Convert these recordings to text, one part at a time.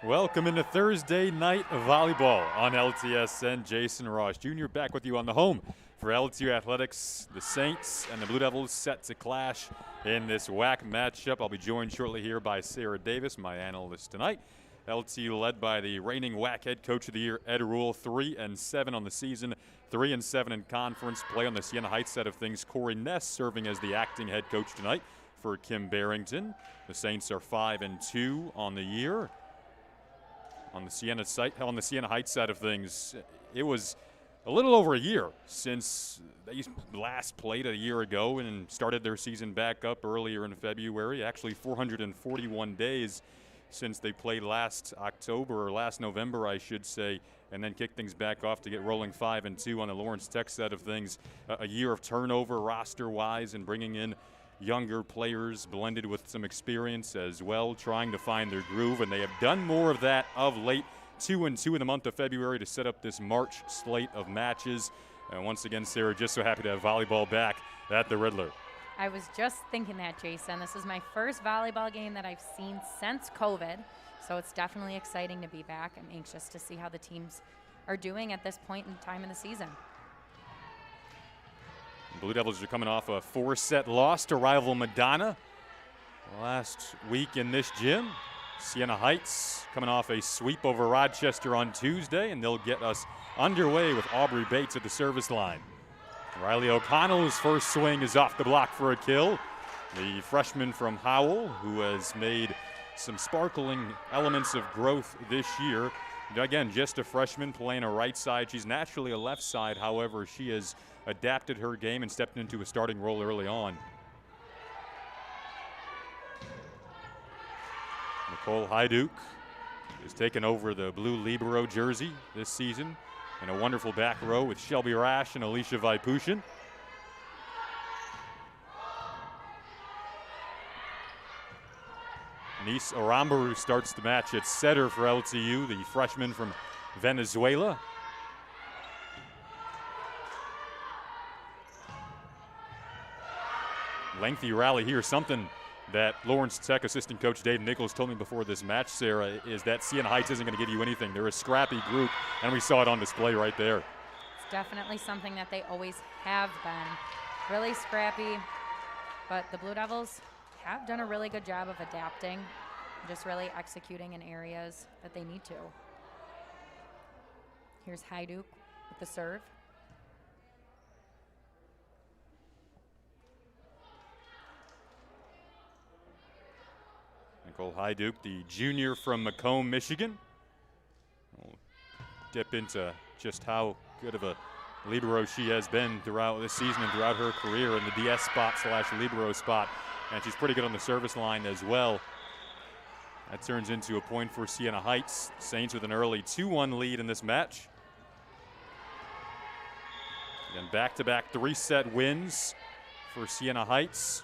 Welcome into Thursday night volleyball on LTSN. Jason Ross Jr. back with you on the home for LTU Athletics. The Saints and the Blue Devils set to clash in this WAC matchup. I'll be joined shortly here by Sarah Davis, my analyst tonight. LTU led by the reigning WAC head coach of the year, Ed Rule, 3-7 on the season, 3-7 in conference play. On the Siena Heights side of things, Corey Ness serving as the acting head coach tonight for Kim Barrington. The Saints are 5-2 on the year. On the Siena Heights side of things, it was a little over a year since they last played a year ago and started their season back up earlier in February. Actually, 441 days since they played last November, I should say, and then kicked things back off to get rolling 5-2 on the Lawrence Tech side of things. A year of turnover roster-wise and bringing in younger players blended with some experience as well, trying to find their groove, and they have done more of that of late. 2-2 in the month of February to set up this March slate of matches. And once again, Sarah, just so happy to have volleyball back at the Ridler. I was just thinking that, Jason. This is my first volleyball game that I've seen since COVID, so it's definitely exciting to be back. I'm anxious to see how the teams are doing at this point in time in the season. Blue Devils are coming off a 4-set loss to rival Madonna last week in this gym. Siena Heights coming off a sweep over Rochester on Tuesday, and they'll get us underway with Aubrey Bates at the service line. Riley O'Connell's first swing is off the block for a kill. The freshman from Howell, who has made some sparkling elements of growth this year. Again, just a freshman playing a right side. She's naturally a left side. However, she has adapted her game and stepped into a starting role early on. Nicole Hyduke has taken over the blue libero jersey this season in a wonderful back row with Shelby Rash and Alicia Vaipushin. Nice Arambaru starts the match at setter for LTU, the freshman from Venezuela. Lengthy rally here, something that Lawrence Tech assistant coach Dave Nichols told me before this match, Sarah, is that Siena Heights isn't going to give you anything. They're a scrappy group, and we saw it on display right there. It's definitely something that they always have been. Really scrappy, but the Blue Devils have done a really good job of adapting, just really executing in areas that they need to. Here's Hyduke with the serve. Nicole Hyduke, the junior from Macomb, Michigan. We'll dip into just how good of a libero she has been throughout this season and throughout her career in the DS spot / libero spot. And she's pretty good on the service line as well. That turns into a point for Siena Heights. Saints with an early 2-1 lead in this match. Again, back-to-back 3-set wins for Siena Heights.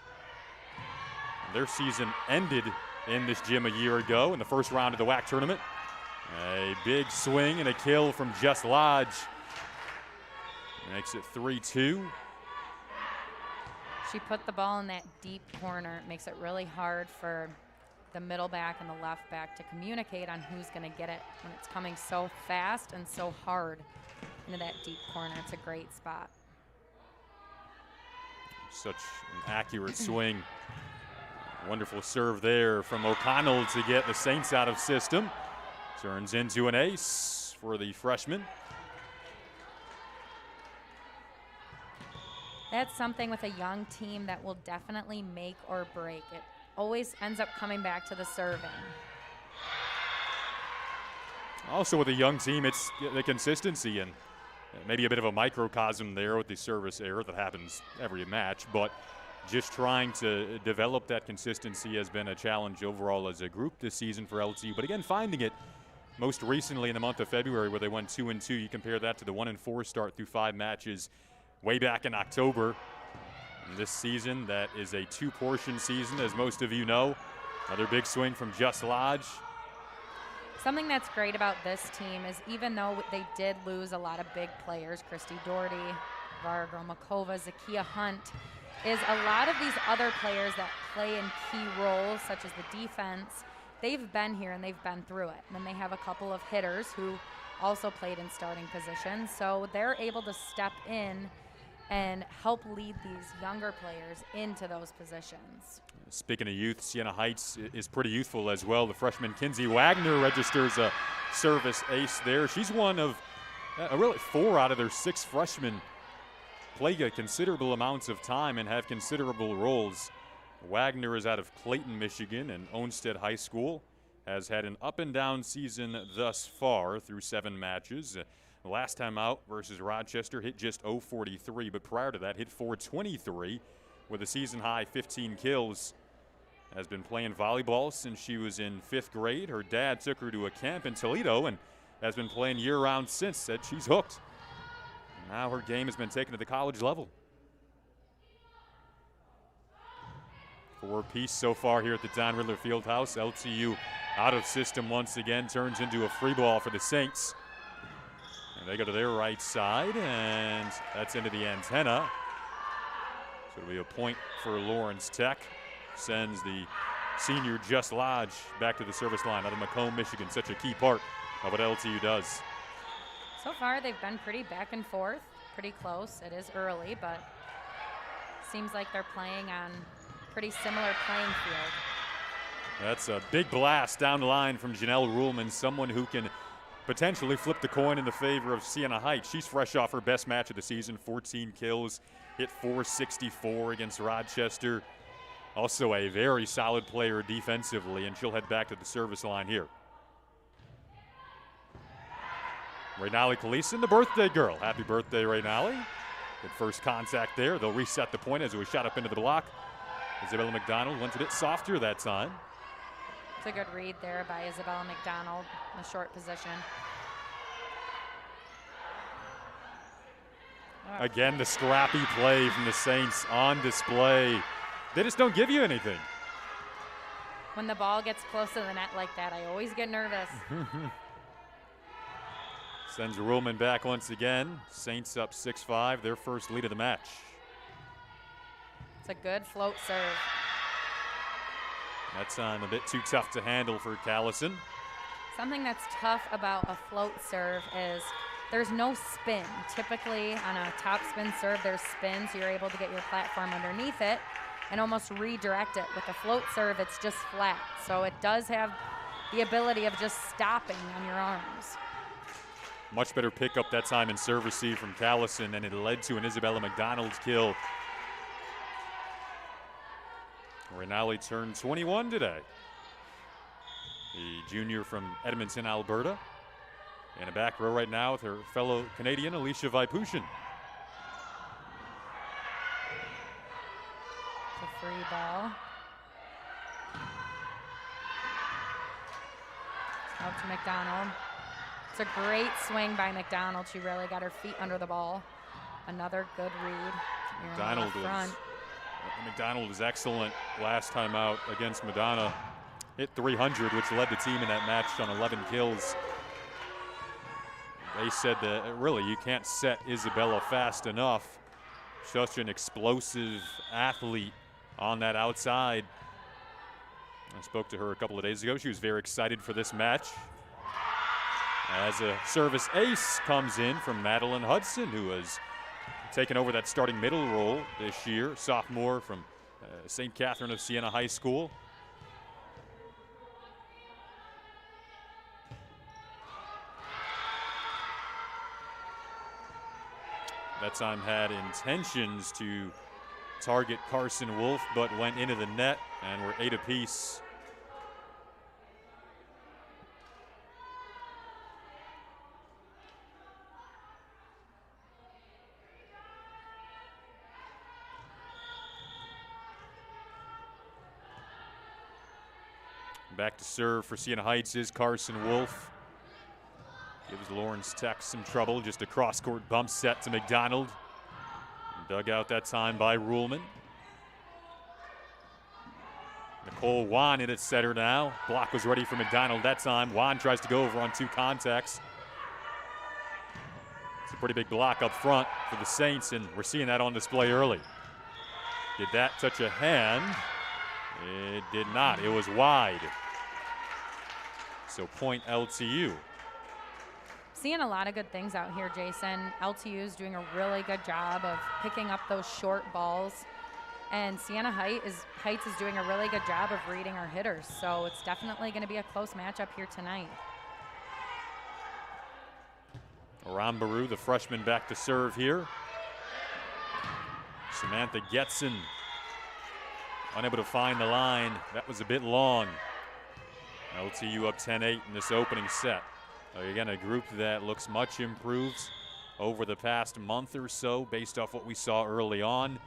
And their season ended in this gym a year ago in the first round of the WAC tournament. A big swing and a kill from Jess Lodge. Makes it 3-2. She put the ball in that deep corner. It makes it really hard for the middle back and the left back to communicate on who's going to get it when it's coming so fast and so hard into that deep corner. It's a great spot. Such an accurate swing. Wonderful serve there from O'Connell to get the Saints out of system. Turns into an ace for the freshman. That's something with a young team that will definitely make or break. It always ends up coming back to the serving. Also with a young team, it's the consistency and maybe a bit of a microcosm there with the service error that happens every match, but just trying to develop that consistency has been a challenge overall as a group this season for LTU. But again, finding it most recently in the month of February where they went 2-2. You compare that to the 1-4 start through 5 matches way back in October. And this season, that is a 2-portion season, as most of you know. Another big swing from Jess Lodge. Something that's great about this team is even though they did lose a lot of big players, Christy Doherty, Vara Gromakova, Zakia Hunt, is a lot of these other players that play in key roles, such as the defense they've been here and they've been through it. And then they have a couple of hitters who also played in starting positions. So they're able to step in and help lead these younger players into those positions. Speaking of youth, Siena Heights is pretty youthful as well. The freshman Kinsey Wagner registers a service ace there. She's one of really 4 out of their 6 freshmen play a considerable amounts of time and have considerable roles. Wagner is out of Clayton, Michigan, and Olmsted High School. Has had an up and down season thus far through 7 matches. Last time out versus Rochester hit just .043, but prior to that hit .423 with a season high 15 kills. Has been playing volleyball since she was in 5th grade. Her dad took her to a camp in Toledo and has been playing year-round since. Said she's hooked. Now her game has been taken to the college level. 4-piece so far here at the Don Ridler Field House. LTU out of system once again, turns into a free ball for the Saints. And they go to their right side, and that's into the antenna. So it'll be a point for Lawrence Tech. Sends the senior Just Lodge back to the service line out of Macomb, Michigan. Such a key part of what LTU does. So far, they've been pretty back and forth, pretty close. It is early, but seems like they're playing on pretty similar playing field. That's a big blast down the line from Janelle Ruhlman, someone who can potentially flip the coin in the favor of Siena Heights. She's fresh off her best match of the season, 14 kills, hit .464 against Rochester. Also a very solid player defensively, and she'll head back to the service line here. Raynali Kaleeson, the birthday girl. Happy birthday, Raynali. Good first contact there. They'll reset the point as it was shot up into the block. Isabella McDonald wanted it softer that time. It's a good read there by Isabella McDonald in a short position. Again, the scrappy play from the Saints on display. They just don't give you anything. When the ball gets close to the net like that, I always get nervous. Sends Ruhlman back once again. Saints up 6-5, their first lead of the match. It's a good float serve. That's a bit too tough to handle for Callison. Something that's tough about a float serve is there's no spin. Typically on a top spin serve, there's spin, so you're able to get your platform underneath it and almost redirect it. With a float serve, it's just flat. So it does have the ability of just stopping on your arms. Much better pickup that time in serve receive from Callison, and it led to an Isabella McDonald's kill. Raynali turned 21 today. The junior from Edmonton, Alberta. In a back row right now with her fellow Canadian, Alicia Vipushin. It's a free ball. Out to McDonald. It's a great swing by McDonald. She really got her feet under the ball. Another good read. McDonald was excellent last time out against Madonna. Hit 300, which led the team in that match on 11 kills. They said that really you can't set Isabella fast enough. Such an explosive athlete on that outside. I spoke to her a couple of days ago. She was very excited for this match. As a service ace comes in from Madeline Hudson, who has taken over that starting middle role this year. Sophomore from St. Catherine of Siena High School. That time had intentions to target Carson Wolf, but went into the net and were 8 apiece. Back to serve for Siena Heights is Carson Wolf. Gives Lawrence Tech some trouble. Just a cross-court bump set to McDonald. Dug out that time by Ruhlman. Nicole Wan in at setter now. Block was ready for McDonald that time. Wan tries to go over on 2 contacts. It's a pretty big block up front for the Saints, and we're seeing that on display early. Did that touch a hand? It did not. It was wide. So point LTU. Seeing a lot of good things out here, Jason. LTU is doing a really good job of picking up those short balls. And Siena Heights is doing a really good job of reading our hitters. So it's definitely going to be a close matchup here tonight. Arambaru, the freshman, back to serve here. Samantha Getson unable to find the line. That was a bit long. LTU up 10-8 in this opening set. Again, a group that looks much improved over the past month or so based off what we saw early on.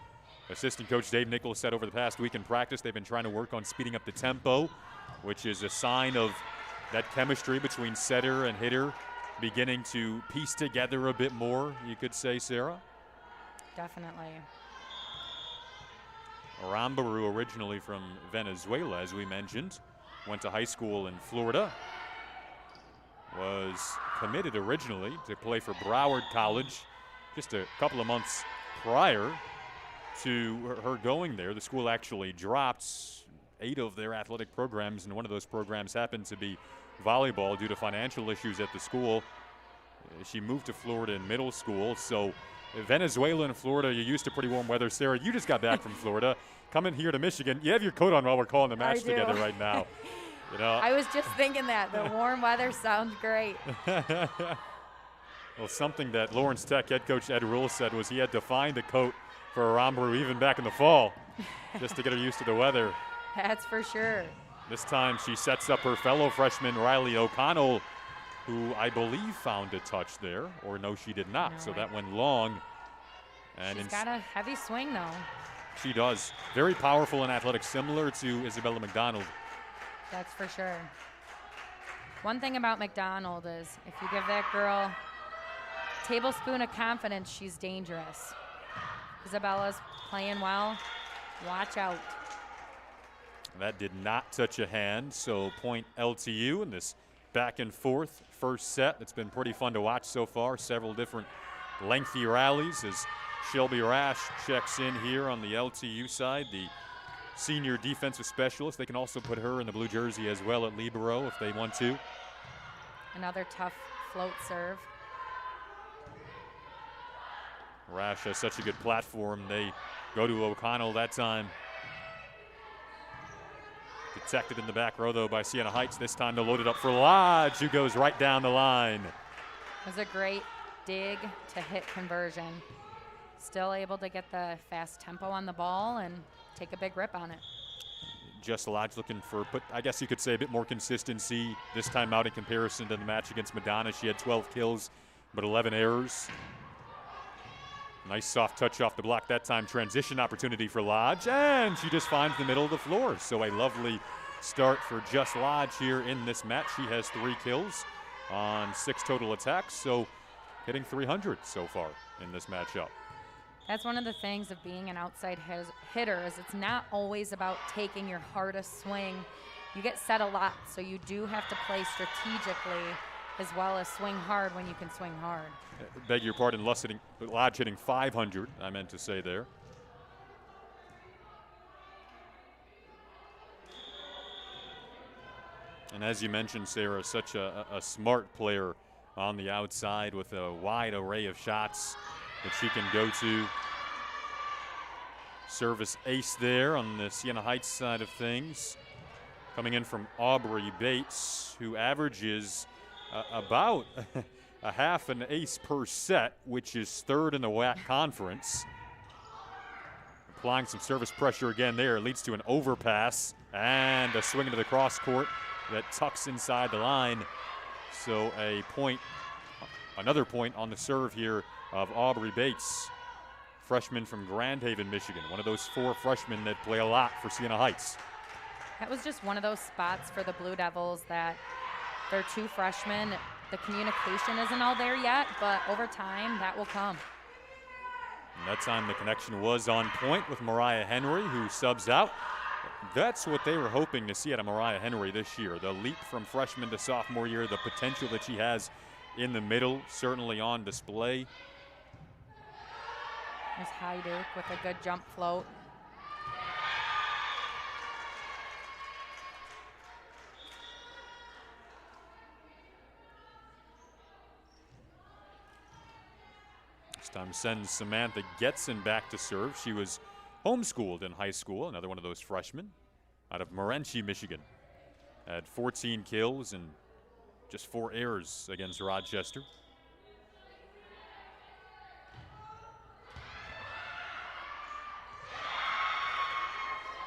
Assistant coach Dave Nichols said over the past week in practice they've been trying to work on speeding up the tempo, which is a sign of that chemistry between setter and hitter beginning to piece together a bit more, you could say, Sarah? Definitely. Arambaru, originally from Venezuela, as we mentioned, went to high school in Florida, was committed originally to play for Broward College just a couple of months prior to her going there. The school actually dropped 8 of their athletic programs, and one of those programs happened to be volleyball due to financial issues at the school. She moved to Florida in middle school. So Venezuela and Florida, you're used to pretty warm weather. Sarah, you just got back from Florida. Coming here to Michigan, you have your coat on while we're calling the match together right now. You know, I was just thinking that. The warm weather sounds great. Well, something that Lawrence Tech head coach Ed Rule said was he had to find a coat for Arambaru even back in the fall just to get her used to the weather. That's for sure. This time she sets up her fellow freshman Riley O'Connell, who I believe found a touch there, or no, she did not. No, so that went long. And she's got a heavy swing, though. She does. Very powerful and athletic, similar to Isabella McDonald. That's for sure. One thing about McDonald is if you give that girl a tablespoon of confidence, she's dangerous. Isabella's playing well. Watch out. That did not touch a hand, so point LTU in this back and forth first set. It's been pretty fun to watch so far. Several different lengthy rallies as Shelby Rash checks in here on the LTU side, the senior defensive specialist. They can also put her in the blue jersey as well at libero if they want to. Another tough float serve. Rash has such a good platform. They go to O'Connell that time. Detected in the back row, though, by Siena Heights. This time to load it up for Lodge, who goes right down the line. It was a great dig to hit conversion. Still able to get the fast tempo on the ball and take a big rip on it. Just Lodge looking for, but I guess you could say a bit more consistency this time out in comparison to the match against Madonna. She had 12 kills, but 11 errors. Nice soft touch off the block that time. Transition opportunity for Lodge, and she just finds the middle of the floor. So a lovely start for Just Lodge here in this match. She has 3 kills on 6 total attacks, so hitting 300 so far in this matchup. That's one of the things of being an outside hitter is it's not always about taking your hardest swing. You get set a lot, so you do have to play strategically as well as swing hard when you can swing hard. Beg your pardon, Lodge hitting 500, I meant to say there. And as you mentioned, Sarah, such a smart player on the outside with a wide array of shots that she can go to. Service ace there on the Siena Heights side of things. Coming in from Aubrey Bates, who averages about a half an ace per set, which is 3rd in the WAC conference. Applying some service pressure again there. It leads to an overpass and a swing into the cross court that tucks inside the line. So a point, another point on the serve here of Aubrey Bates, freshman from Grand Haven, Michigan. One of those 4 freshmen that play a lot for Siena Heights. That was just one of those spots for the Blue Devils that they're 2 freshmen. The communication isn't all there yet, but over time, that will come. And that time the connection was on point with Mariah Henry, who subs out. That's what they were hoping to see out of Mariah Henry this year. The leap from freshman to sophomore year, the potential that she has in the middle, certainly on display. There's Hajduk with a good jump float. time sends Samantha Getson back to serve. She was homeschooled in high school, another one of those freshmen out of Morenci, Michigan. Had 14 kills and just 4 errors against Rochester.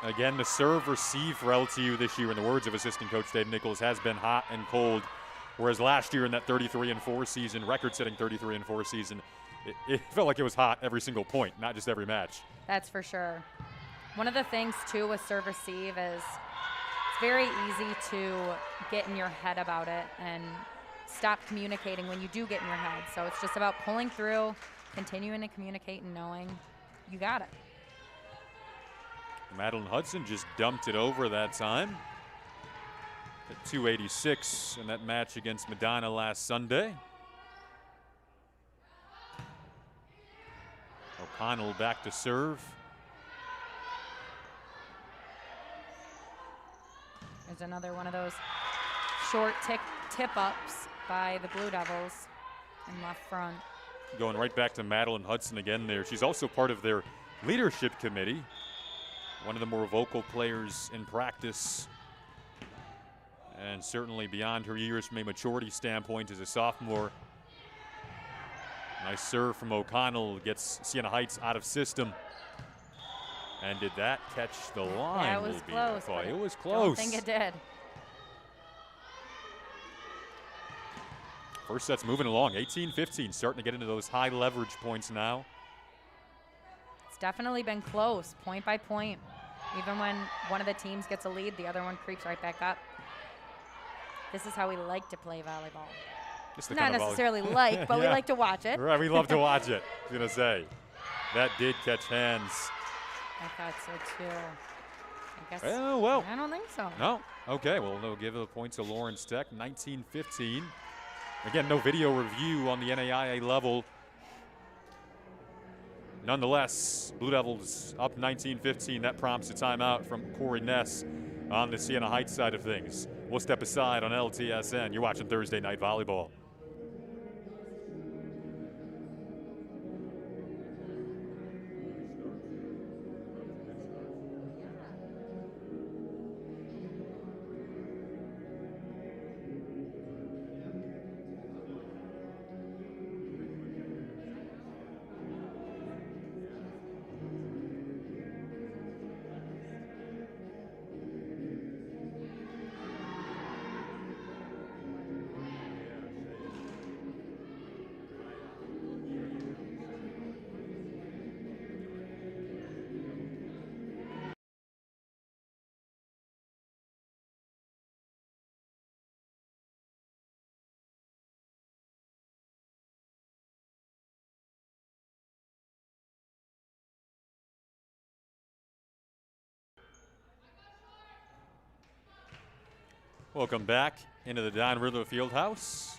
Again, the serve receive for LTU this year, in the words of assistant coach Dave Nichols, has been hot and cold. Whereas last year in that 33-4 season, record-setting 33-4 season, it felt like it was hot every single point, not just every match. That's for sure. One of the things, too, with serve receive is it's very easy to get in your head about it and stop communicating when you do get in your head. So it's just about pulling through, continuing to communicate, and knowing you got it. Madeline Hudson just dumped it over that time. At 286 in that match against Medina last Sunday. O'Connell back to serve. There's another one of those short tip-ups by the Blue Devils in left front. Going right back to Madeline Hudson again there. She's also part of their leadership committee. One of the more vocal players in practice, and certainly beyond her years from a maturity standpoint as a sophomore. Nice serve from O'Connell, gets Siena Heights out of system. And did that catch the line? That was close. It was close. I don't think it did. First set's moving along, 18-15, starting to get into those high leverage points now. Definitely been close, point by point. Even when one of the teams gets a lead, the other one creeps right back up. This is how we like to play volleyball. Not necessarily like, but we like to watch it. Right, we love to watch it. I was going to say, that did catch hands. I thought so too. I guess. Oh, well. I don't think so. No. Okay, well, they'll give the point to Lawrence Tech, 19-15. Again, no video review on the NAIA level. Nonetheless, Blue Devils up 19-15. That prompts a timeout from Corey Ness on the Siena Heights side of things. We'll step aside on LTSN. You're watching Thursday Night Volleyball. Welcome back into the Don Ridler Field House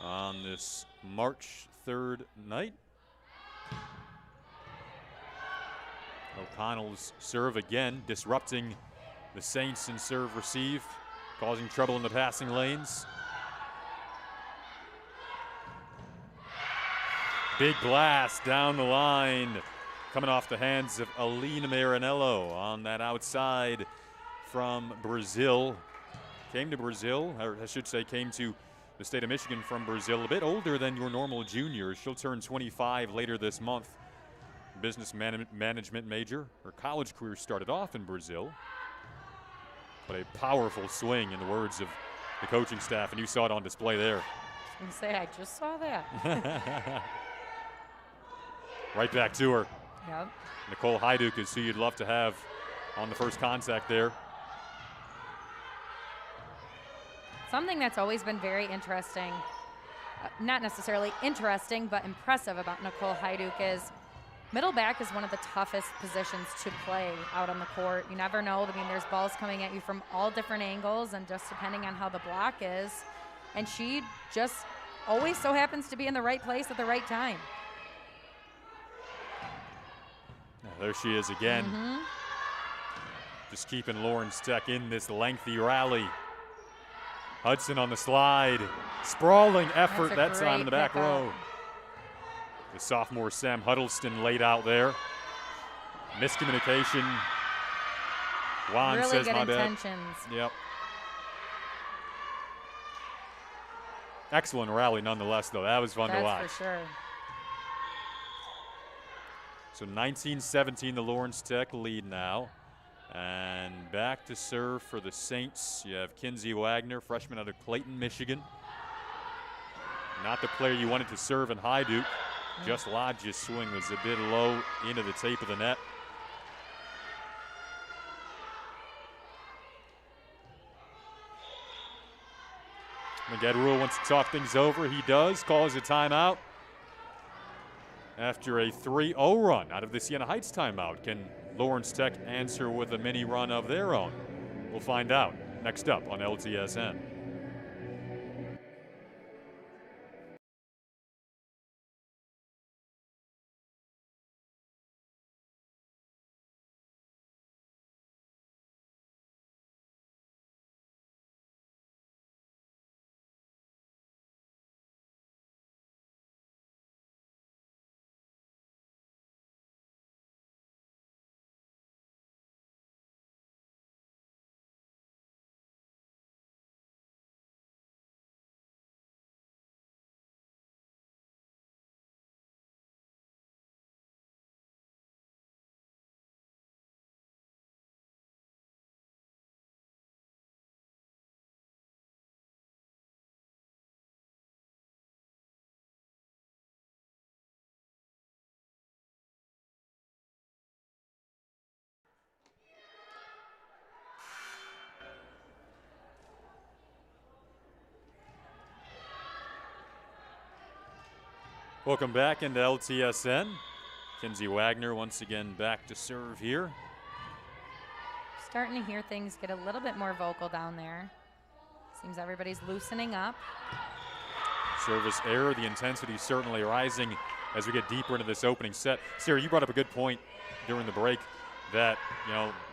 on this March 3rd night. O'Connell's serve again, disrupting the Saints in serve receive, causing trouble in the passing lanes. Big blast down the line, coming off the hands of Aline Marinello on that outside from Brazil. Came to Brazil, or I should say came to the state of Michigan from Brazil, a bit older than your normal juniors. She'll turn 25 later this month. Business management major. Her college career started off in Brazil. But a powerful swing, in the words of the coaching staff, and you saw it on display there. I was going to say, I just saw that. Right back to her. Yep. Nicole Hajduk is who you'd love to have on the first contact there. Something that's always been very interesting, not necessarily interesting, but impressive about Nicole Hajduk is middle back is one of the toughest positions to play out on the court. You never know. I mean, there's balls coming at you from all different angles and just depending on how the block is. And she just always so happens to be in the right place at the right time. There she is again. Just keeping Lawrence Tech in this lengthy rally. Hudson on the slide. Sprawling effort that time in the back row. The sophomore Sam Huddleston laid out there. Miscommunication. Juan really says good my bad. intentions. Yep. Excellent rally nonetheless, though. That was fun to watch. That's for sure. So 19-17, the Lawrence Tech lead now. And back to serve for the Saints. You have Kinsey Wagner, freshman out of Clayton, Michigan. Not the player you wanted to serve in High Duke. Just Lodge's swing was a bit low into the tape of the net. McGedrule wants to talk things over. He does, calls a timeout. After a 3-0 run out of the Siena Heights timeout, can Lawrence Tech answer with a mini run of their own? We'll find out next up on LTSN. Welcome back into LTSN. Kinsey Wagner once again back to serve here. Starting to hear things get a little bit more vocal down there. Seems everybody's loosening up. Service error, the intensity certainly rising as we get deeper into this opening set. Sarah, you brought up a good point during the break that,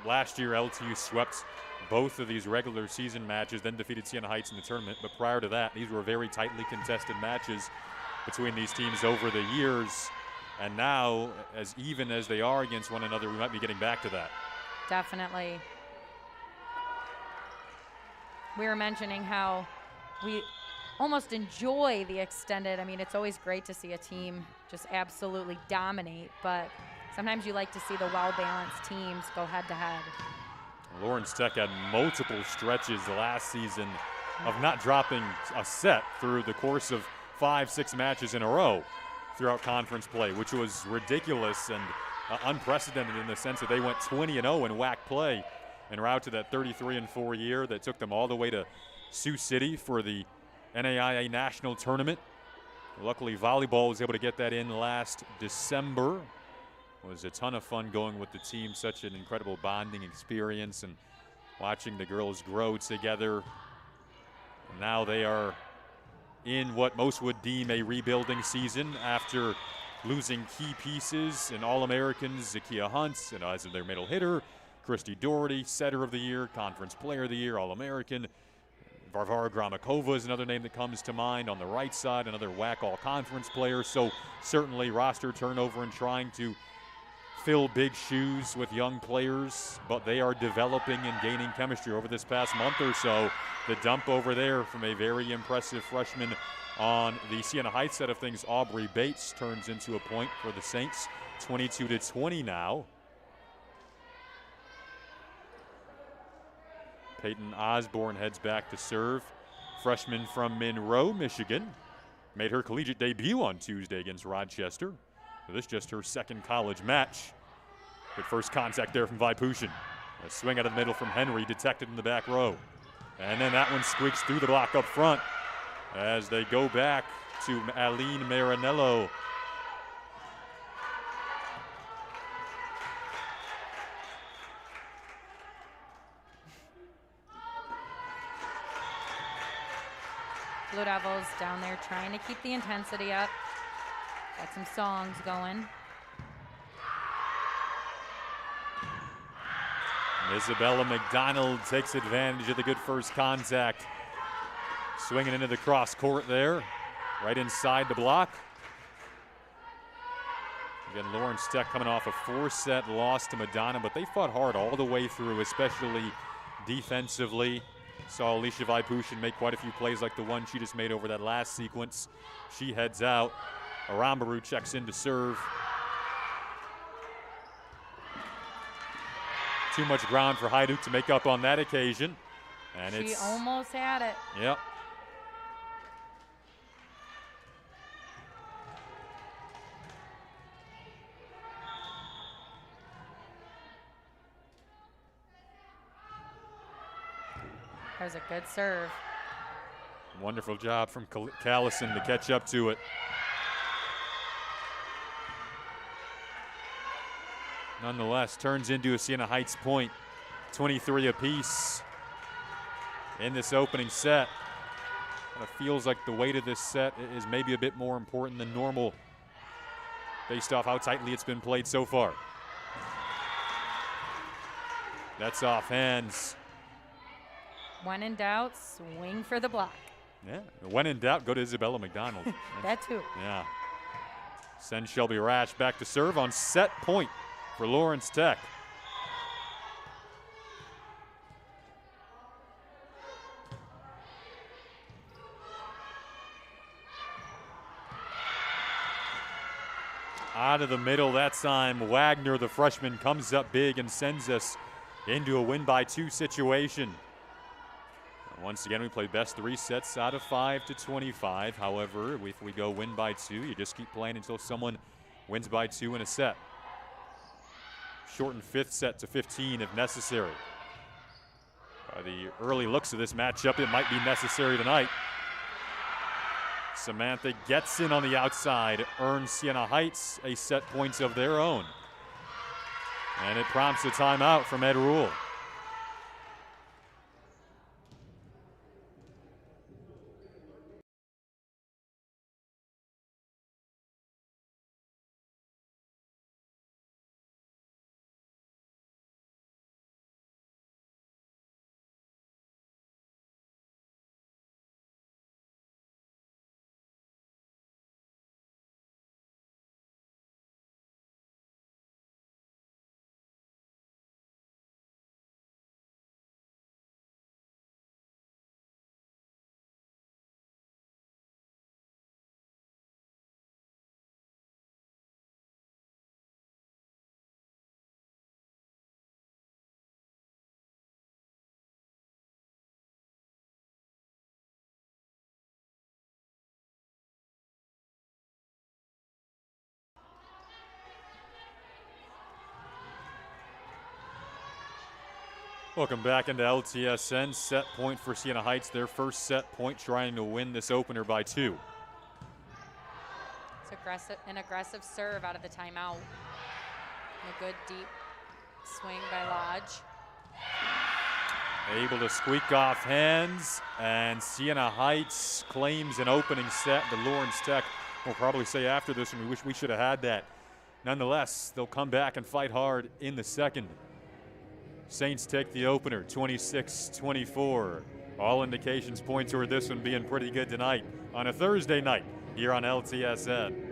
last year LTU swept both of these regular season matches, then defeated Siena Heights in the tournament. But prior to that, these were very tightly contested matches between these teams over the years. And now, as even as they are against one another, we might be getting back to that. Definitely. We were mentioning how we almost enjoy the extended. I mean, it's always great to see a team just absolutely dominate, but sometimes you like to see the well-balanced teams go head-to-head. Lawrence Tech had multiple stretches last season of not dropping a set through the course of 5-6 matches in a row throughout conference play, which was ridiculous and unprecedented in the sense that they went 20-0 in WAC play en route to that 33-4 year that took them all the way to Sioux City for the NAIA National Tournament. Luckily, volleyball was able to get that in last December. It was a ton of fun going with the team, such an incredible bonding experience and watching the girls grow together. And now they are in what most would deem a rebuilding season after losing key pieces in All-Americans, Zakiya Hunt, and as their middle hitter, Christy Doherty, setter of the year, conference player of the year, All-American. Varvara Gramakova is another name that comes to mind on the right side, another WAC All-Conference player. So certainly roster turnover and trying to fill big shoes with young players, but they are developing and gaining chemistry over this past month or so. The dump over there from a very impressive freshman on the Siena Heights side of things, Aubrey Bates, turns into a point for the Saints, 22-20 now. Peyton Osborne heads back to serve. Freshman from Monroe, Michigan. Made her collegiate debut on Tuesday against Rochester. So this is just her second college match. Good first contact there from Vipushin. A swing out of the middle from Henry, detected in the back row. And then that one squeaks through the block up front as they go back to Aline Marinello. Blue Devils down there trying to keep the intensity up. Got some songs going. Isabella McDonald takes advantage of the good first contact. Swinging into the cross court there, right inside the block. Again, Lawrence Tech coming off a 4-set loss to Madonna, but they fought hard all the way through, especially defensively. Saw Alicia Vaipushin make quite a few plays like the one she just made over that last sequence. She heads out. Arambaru checks in to serve. Too much ground for Hajduk to make up on that occasion. And She almost had it. Yep. That was a good serve. Wonderful job from Callison to catch up to it. Nonetheless, turns into a Siena Heights point. 23 apiece in this opening set. It feels like the weight of this set is maybe a bit more important than normal based off how tightly it's been played so far. That's off hands. When in doubt, swing for the block. Yeah, when in doubt, go to Isabella McDonald. That too. Yeah. Send Shelby Rash back to serve on set point for Lawrence Tech. Out of the middle that time, Wagner, the freshman, comes up big and sends us into a win-by-2 situation. Once again, we play best 3 sets out of 5 to 25. However, if we go win by 2, you just keep playing until someone wins by 2 in a set. Shorten 5th set to 15 if necessary. By the early looks of this matchup, it might be necessary tonight. Samantha gets in on the outside, earns Siena Heights a set points of their own. And it prompts a timeout from Ed Rule. Welcome back into LTSN. Set point for Siena Heights, their first set point, trying to win this opener by 2. It's an aggressive serve out of the timeout. A good deep swing by Lodge. Able to squeak off hands, and Siena Heights claims an opening set. The Lawrence Tech will probably say after this, and we wish we should have had that. Nonetheless, they'll come back and fight hard in the second. Saints take the opener, 26-24. All indications point toward this one being pretty good tonight on a Thursday night here on LTSN.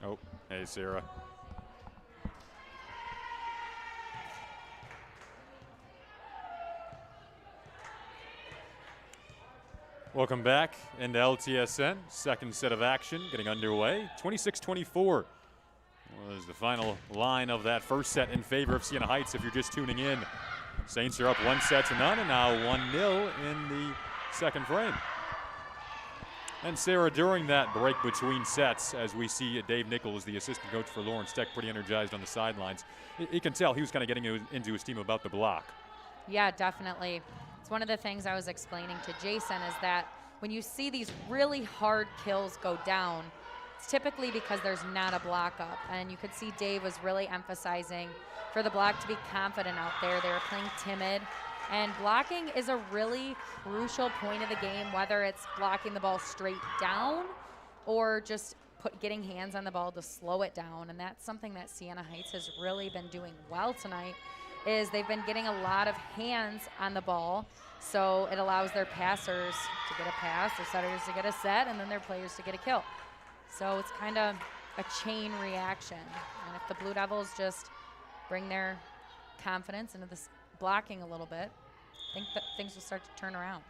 Oh, hey, Sarah. Welcome back into LTSN. Second set of action getting underway. 26-24 was the final line of that first set in favor of Siena Heights. If you're just tuning in, Saints are up 1-0 and now 1-0 in the second frame. And Sarah, during that break between sets, as we see Dave Nichols, the assistant coach for Lawrence Tech, pretty energized on the sidelines, you can tell he was kind of getting into his team about the block. Yeah, definitely. It's one of the things I was explaining to Jason is that when you see these really hard kills go down, it's typically because there's not a block up. And you could see Dave was really emphasizing for the block to be confident out there. They were playing timid. And blocking is a really crucial point of the game, whether it's blocking the ball straight down or just getting hands on the ball to slow it down. And that's something that Siena Heights has really been doing well tonight, is they've been getting a lot of hands on the ball. So it allows their passers to get a pass, their setters to get a set, and then their players to get a kill. So it's kind of a chain reaction. And if the Blue Devils just bring their confidence into this blocking a little bit, I think that things will start to turn around.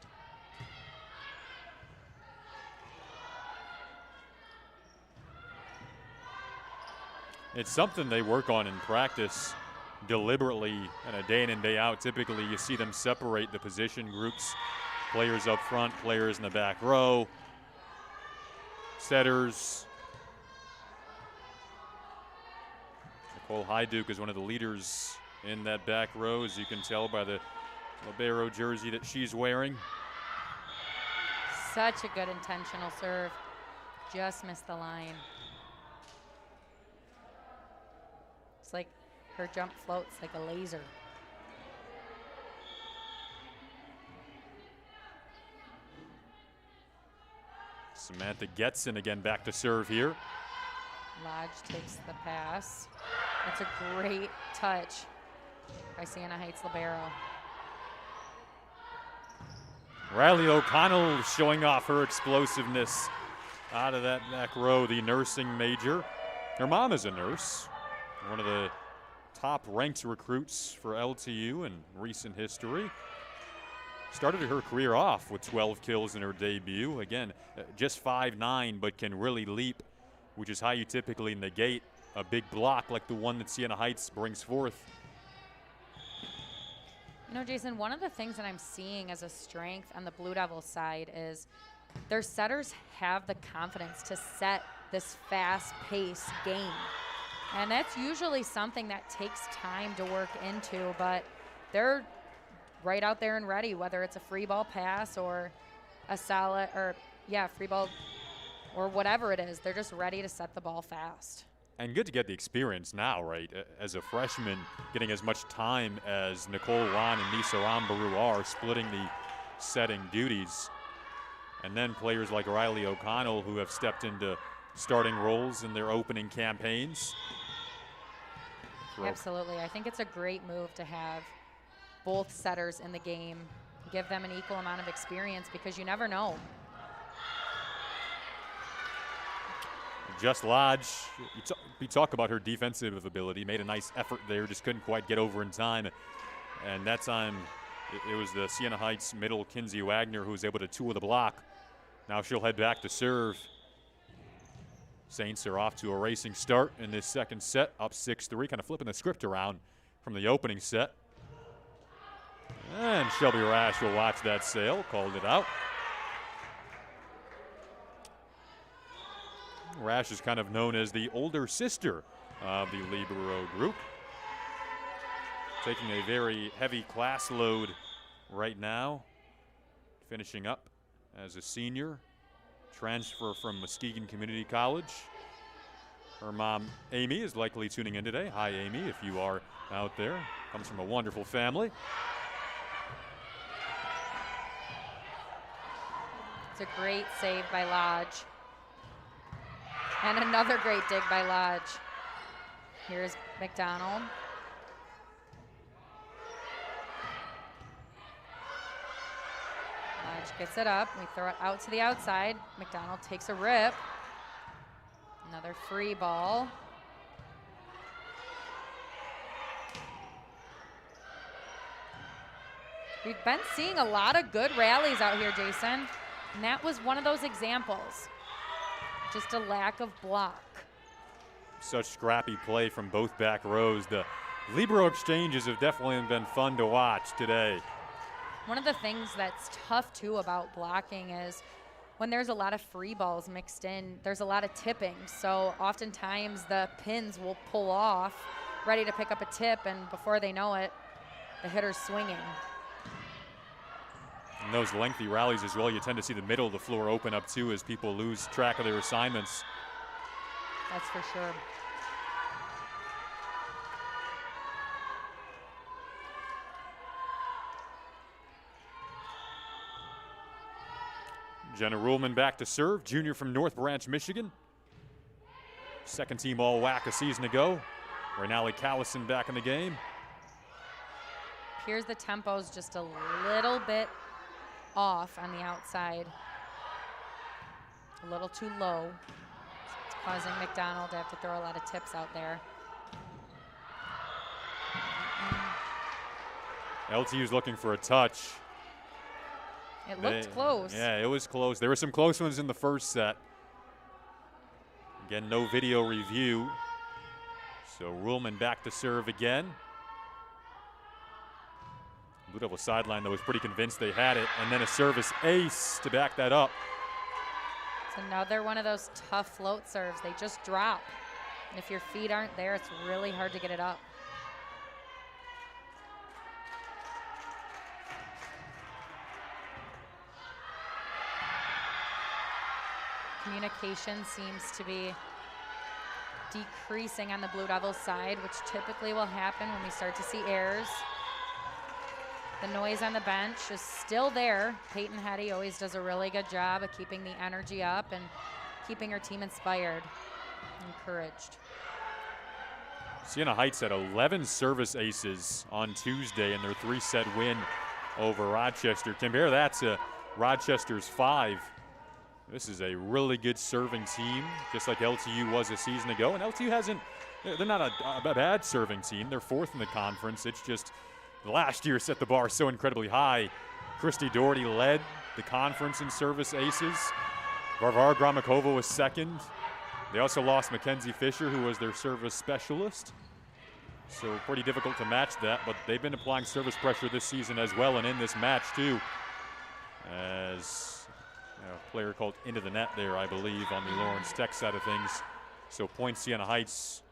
It's something they work on in practice deliberately and a day in and day out. Typically you see them separate the position groups, players up front, players in the back row, setters. Nicole Hyduke is one of the leaders in that back row, as you can tell by the libero jersey that she's wearing. Such a good intentional serve. Just missed the line. It's like her jump floats like a laser. Samantha Getson again back to serve here. Lodge takes the pass. That's a great touch by Siena Heights libero. Riley O'Connell showing off her explosiveness out of that back row, the nursing major. Her mom is a nurse, one of the top ranked recruits for LTU in recent history. Started her career off with 12 kills in her debut. Again, just 5'9", but can really leap, which is how you typically negate a big block like the one that Siena Heights brings forth. You know, Jason, one of the things that I'm seeing as a strength on the Blue Devils side is their setters have the confidence to set this fast-paced game. And that's usually something that takes time to work into, but they're right out there and ready, whether it's a free ball pass or a solid, or free ball or whatever it is. They're just ready to set the ball fast. And good to get the experience now, right? As a freshman, getting as much time as Nicole Wan and Nisa Rambaru are, splitting the setting duties. And then players like Riley O'Connell, who have stepped into starting roles in their opening campaigns. Absolutely. I think it's a great move to have both setters in the game, give them an equal amount of experience, because you never know. Just Lodge, we talk about her defensive ability, made a nice effort there, just couldn't quite get over in time. And that time, it was the Siena Heights middle, Kinsey Wagner, who was able to tool the block. Now she'll head back to serve. Saints are off to a racing start in this second set, up 6-3, kind of flipping the script around from the opening set. And Shelby Rash will watch that sail, called it out. Rash is kind of known as the older sister of the libero group. Taking a very heavy class load right now. Finishing up as a senior transfer from Muskegon Community College. Her mom, Amy, is likely tuning in today. Hi, Amy, if you are out there. Comes from a wonderful family. It's a great save by Lodge. And another great dig by Lodge. Here's McDonald. Lodge gets it up. We throw it out to the outside. McDonald takes a rip. Another free ball. We've been seeing a lot of good rallies out here, Jason. And that was one of those examples. Just a lack of block. Such scrappy play from both back rows. The libero exchanges have definitely been fun to watch today. One of the things that's tough too about blocking is when there's a lot of free balls mixed in, there's a lot of tipping. So oftentimes the pins will pull off, ready to pick up a tip, and before they know it, the hitter's swinging. In those lengthy rallies as well, you tend to see the middle of the floor open up too as people lose track of their assignments. That's for sure. Jenna Ruhlman back to serve, junior from North Branch, Michigan. Second team all WAC a season ago. Renali Callison back in the game. Here's the tempo's just a little bit off on the outside. A little too low. It's causing McDonald to have to throw a lot of tips out there. LTU's looking for a touch. It looked close. Yeah, it was close. There were some close ones in the first set. Again, no video review. So Ruhlman back to serve again. Blue Devil sideline, though, was pretty convinced they had it. And then a service ace to back that up. It's another one of those tough float serves. They just drop. And if your feet aren't there, it's really hard to get it up. Communication seems to be decreasing on the Blue Devils side, which typically will happen when we start to see errors. The noise on the bench is still there. Peyton Hetty always does a really good job of keeping the energy up and keeping her team inspired, encouraged. Siena Heights had 11 service aces on Tuesday in their 3-set win over Rochester. Compare that to Rochester's 5. This is a really good serving team, just like LTU was a season ago. And LTU hasn't, they're not a bad serving team. They're 4th in the conference. It's just last year set the bar so incredibly high. Christy Doherty led the conference in service aces. Varvara Gromikova was 2nd. They also lost Mackenzie Fisher, who was their service specialist. So pretty difficult to match that, but they've been applying service pressure this season as well, and in this match too. As a player called into the net there, I believe, on the Lawrence Tech side of things. So points Siena Heights.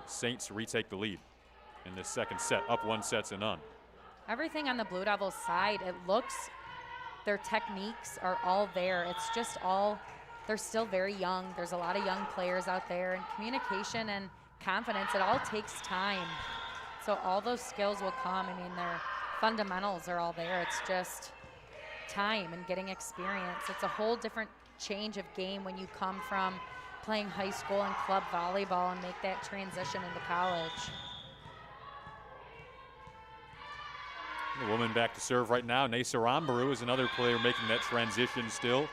Saints retake the lead in this second set, up 1-0. Everything on the Blue Devils side, it looks, their techniques are all there. It's just all, they're still very young. There's a lot of young players out there, and communication and confidence, it all takes time. So all those skills will come. I mean, their fundamentals are all there. It's just time and getting experience. It's a whole different change of game when you come from playing high school and club volleyball and make that transition into college. The woman back to serve right now. Nasa Rambaru is another player making that transition still.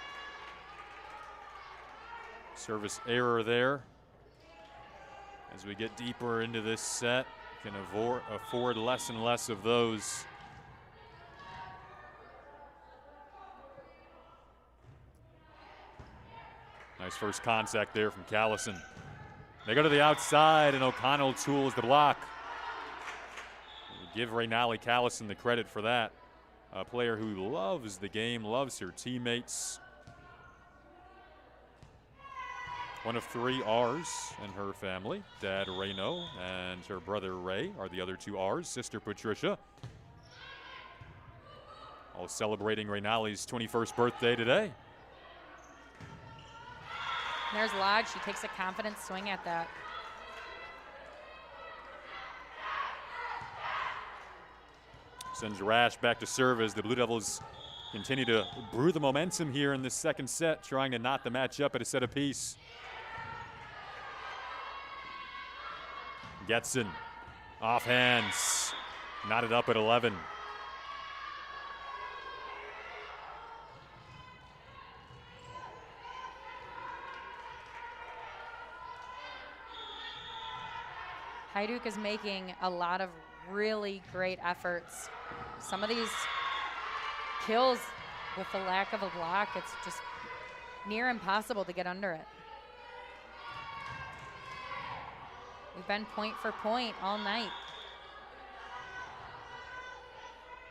Service error there. As we get deeper into this set, can afford less and less of those. Nice first contact there from Callison. They go to the outside, and O'Connell tools the block. Give Renali Callison the credit for that. A player who loves the game, loves her teammates. One of 3 R's in her family. Dad Reno and her brother Ray are the other 2 R's. Sister Patricia. All celebrating Renali's 21st birthday today. There's Lodge. She takes a confident swing at that. Sends Rash back to serve as the Blue Devils continue to brew the momentum here in this second set, trying to knot the match up at a set apiece. Getson, off hands, knotted up at 11. Hajduk is making a lot of really great efforts. Some of these kills with the lack of a block, it's just near impossible to get under it. We've been point for point all night.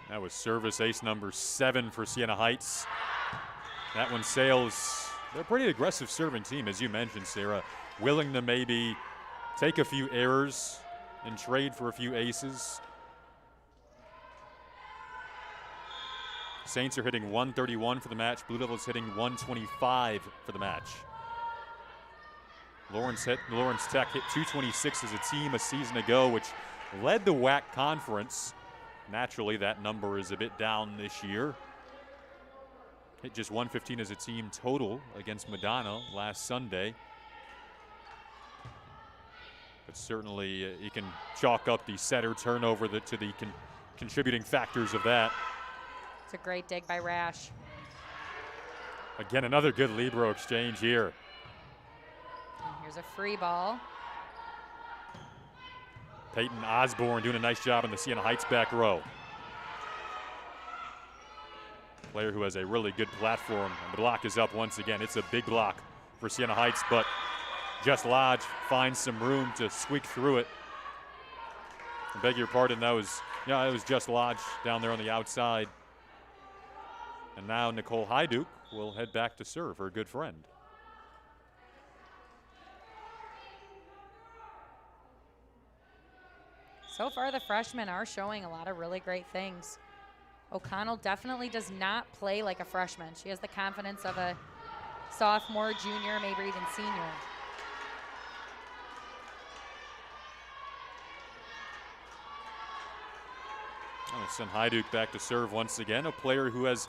That was service ace number 7 for Siena Heights. That one sails. They're a pretty aggressive serving team, as you mentioned, Sarah. Willing to maybe take a few errors and trade for a few aces. Saints are hitting 131 for the match. Blue Devils hitting 125 for the match. Lawrence Tech hit 226 as a team a season ago, which led the WAC conference. Naturally, that number is a bit down this year. Hit just 115 as a team total against Madonna last Sunday. But certainly you can chalk up the setter turnover to the contributing factors of that. It's a great dig by Rash. Again, another good libero exchange here. And here's a free ball. Peyton Osborne doing a nice job in the Siena Heights back row. Player who has a really good platform. And the block is up once again. It's a big block for Siena Heights, but Jess Lodge finds some room to squeak through it. I beg your pardon, it was Jess Lodge down there on the outside. And now Nicole Hajduk will head back to serve, her good friend. So far, the freshmen are showing a lot of really great things. O'Connell definitely does not play like a freshman. She has the confidence of a sophomore, junior, maybe even senior. I'll send Hajduk back to serve once again, a player who has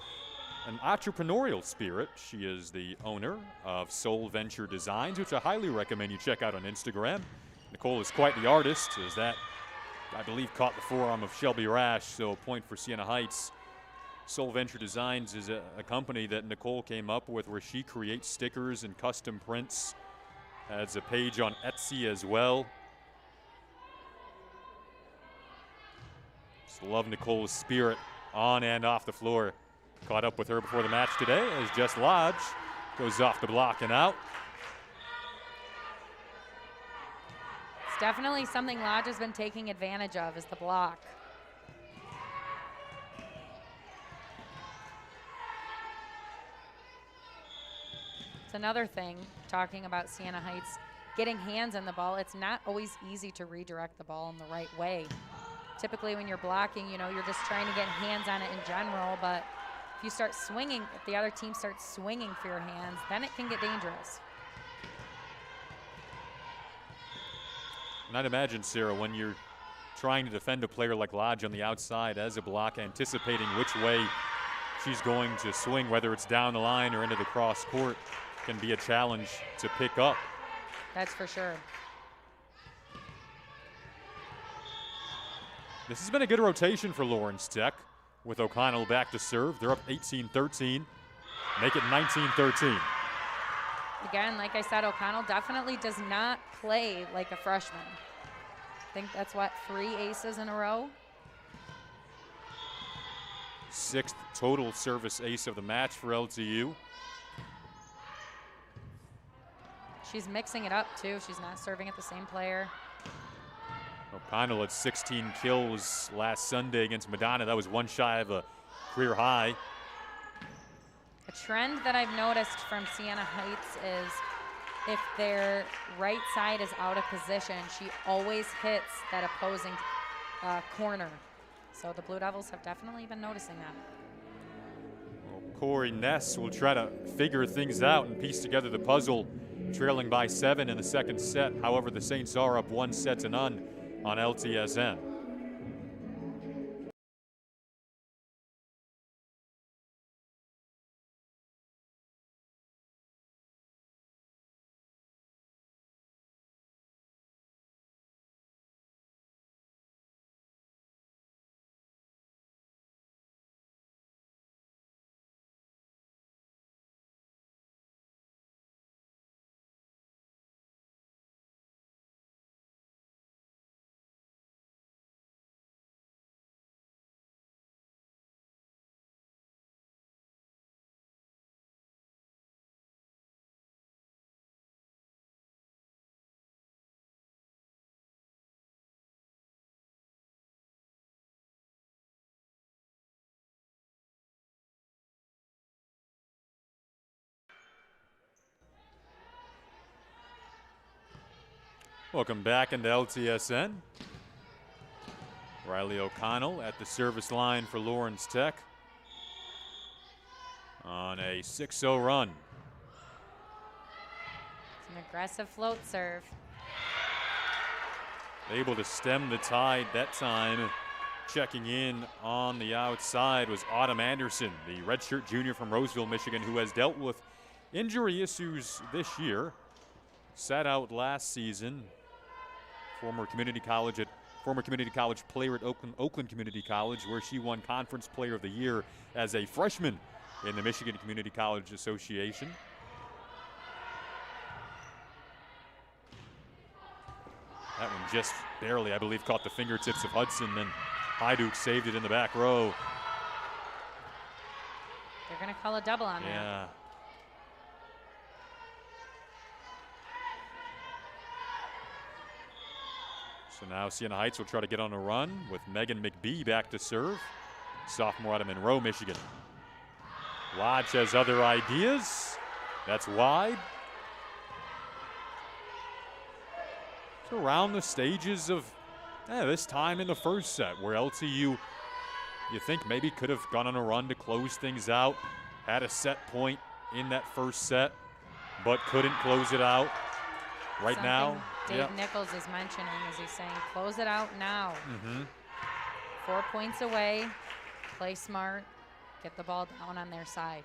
an entrepreneurial spirit. She is the owner of Soul Venture Designs, which I highly recommend you check out on Instagram. Nicole is quite the artist, as that, I believe, caught the forearm of Shelby Rash, so a point for Siena Heights. Soul Venture Designs is a company that Nicole came up with where she creates stickers and custom prints. Has a page on Etsy as well. Just love Nicole's spirit on and off the floor. Caught up with her before the match today as Jess Lodge goes off the block and out. It's definitely something Lodge has been taking advantage of, is the block. It's another thing, talking about Siena Heights, getting hands on the ball. It's not always easy to redirect the ball in the right way. Typically when you're blocking, you're just trying to get hands on it in general, but if you start swinging, if the other team starts swinging for your hands, then it can get dangerous. And I'd imagine, Sarah, when you're trying to defend a player like Lodge on the outside as a block, anticipating which way she's going to swing, whether it's down the line or into the cross court, can be a challenge to pick up. That's for sure. This has been a good rotation for Lawrence Tech, with O'Connell back to serve. They're up 18-13, make it 19-13. Again, like I said, O'Connell definitely does not play like a freshman. I think that's, 3 aces in a row? 6th total service ace of the match for LTU. She's mixing it up, too. She's not serving at the same player. O'Connell had 16 kills last Sunday against Madonna. That was one shy of a career high. A trend that I've noticed from Siena Heights is if their right side is out of position, she always hits that opposing corner. So the Blue Devils have definitely been noticing that. Well, Corey Ness will try to figure things out and piece together the puzzle trailing by 7 in the second set. However, the Saints are up 1-0 on LTSN. Welcome back into LTSN. Riley O'Connell at the service line for Lawrence Tech on a 6-0 run. It's an aggressive float serve. Able to stem the tide that time. Checking in on the outside was Autumn Anderson, the redshirt junior from Roseville, Michigan, who has dealt with injury issues this year. Sat out last season. Former community college player at Oakland Community College, where she won Conference Player of the Year as a freshman in the Michigan Community College Association. That one just barely, I believe, caught the fingertips of Hudson, then Hajduk saved it in the back row. They're going to call a double on that. Yeah. So now Siena Heights will try to get on a run with Megan McBee back to serve. Sophomore out of Monroe, Michigan. Lodge has other ideas. That's wide. So around the stages of this time in the first set, where LTU, you think maybe could have gone on a run to close things out, had a set point in that first set, but couldn't close it out. Right now, Dave Nichols is mentioning as he's saying, close it out now. 4 points away, play smart, get the ball down on their side.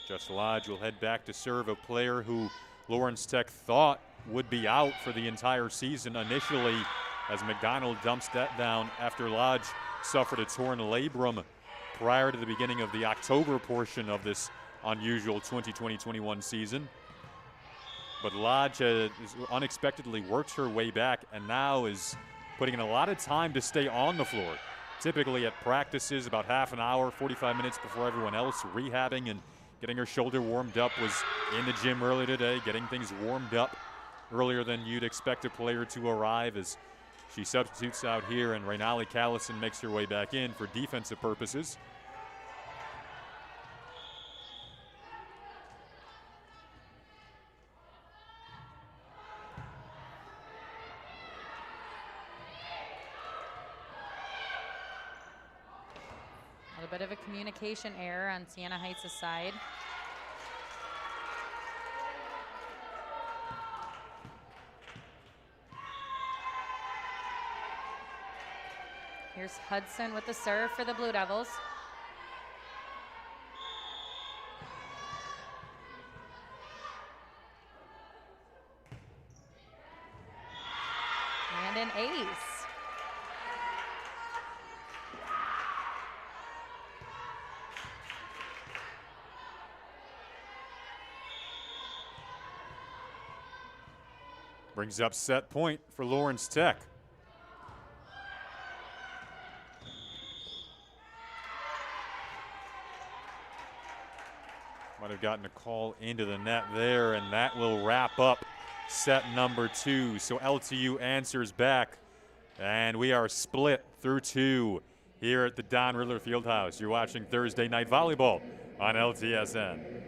Jess Lodge will head back to serve a player who Lawrence Tech thought would be out for the entire season initially, as McDonald dumps that down after Lodge suffered a torn labrum prior to the beginning of the October portion of this unusual 2020-21 season. But Lodge has unexpectedly worked her way back and now is putting in a lot of time to stay on the floor. Typically at practices about half an hour, 45 minutes before everyone else, rehabbing and getting her shoulder warmed up. Was in the gym early today, getting things warmed up earlier than you'd expect a player to arrive, as she substitutes out here, and Raynali Callison makes her way back in for defensive purposes. A bit of a communication error on Siena Heights' side. Here's Hudson with the serve for the Blue Devils. And an ace. Brings up set point for Lawrence Tech. Might have gotten a call into the net there, and that will wrap up set number 2. So LTU answers back, and we are split through 2 here at the Don Ridler Field House. You're watching Thursday Night Volleyball on LTSN.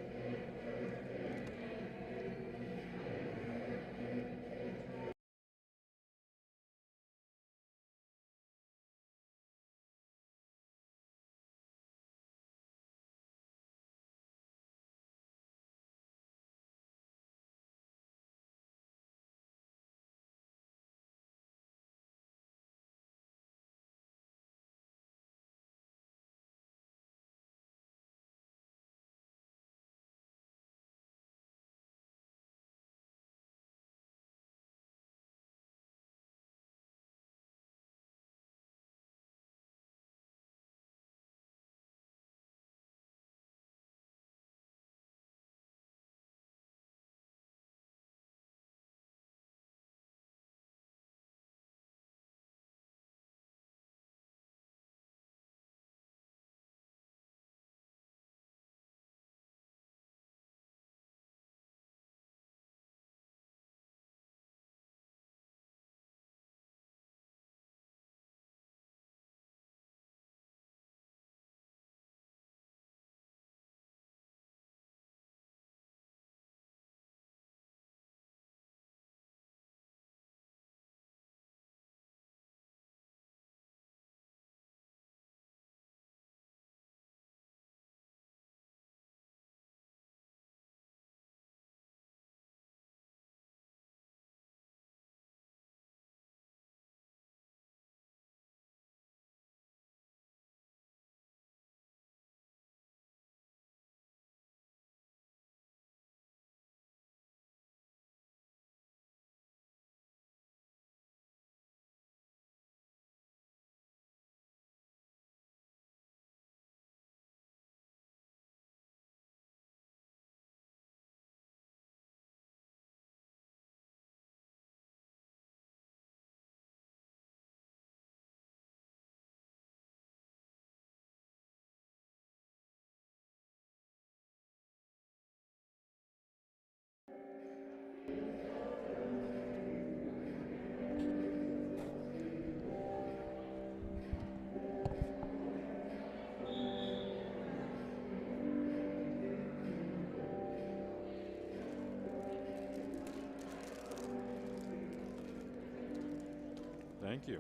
Thank you.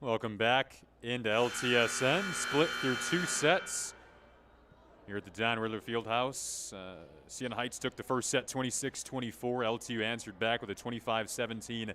Welcome back into LTSN. Split through 2 sets here at the Don Ridler Field House. Siena Heights took the first set 26-24. LTU answered back with a 25-17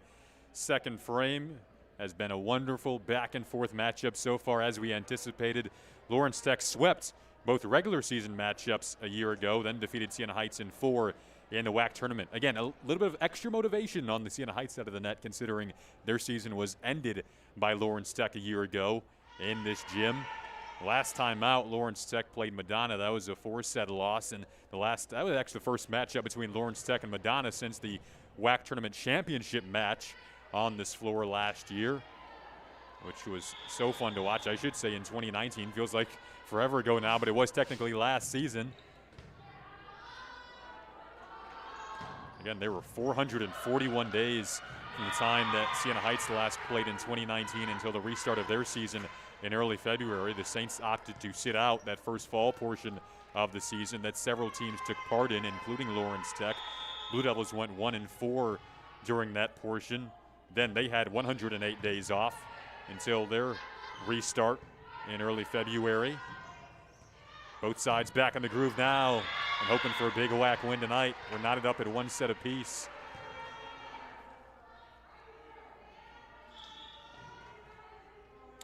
second frame. Has been a wonderful back and forth matchup so far, as we anticipated. Lawrence Tech swept both regular season matchups a year ago, then defeated Siena Heights in 4 in the WAC tournament. Again, a little bit of extra motivation on the Siena Heights side of the net, considering their season was ended by Lawrence Tech a year ago in this gym. Last time out, Lawrence Tech played Madonna. That was a 4-set loss, and that was actually the first matchup between Lawrence Tech and Madonna since the WAC tournament championship match on this floor last year, which was so fun to watch. I should say in 2019. Feels like forever ago now, but it was technically last season. Again, there were 441 days from the time that Siena Heights last played in 2019 until the restart of their season in early February. The Saints opted to sit out that first fall portion of the season that several teams took part in, including Lawrence Tech. Blue Devils went 1-4 during that portion. Then they had 108 days off until their restart in early February. Both sides back in the groove now and hoping for a big WAC win tonight. We're knotted up at 1 set apiece.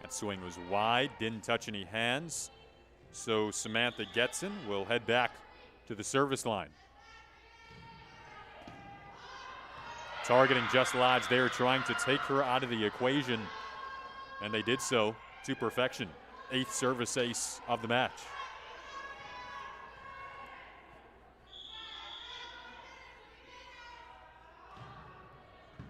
That swing was wide, didn't touch any hands. So Samantha Getson will head back to the service line. Targeting Just Lodge there, trying to take her out of the equation. And they did so to perfection. 8th service ace of the match.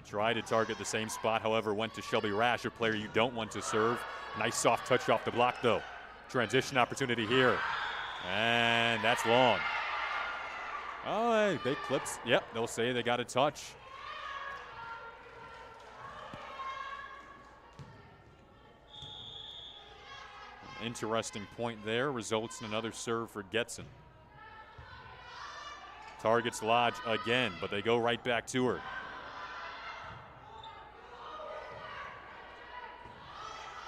Tried to target the same spot, however, went to Shelby Rash, a player you don't want to serve. Nice soft touch off the block, though. Transition opportunity here. And that's long. Oh, hey, big clips. Yep, they'll say they got a touch. An interesting point there results in another serve for Getson. Targets Lodge again, but they go right back to her.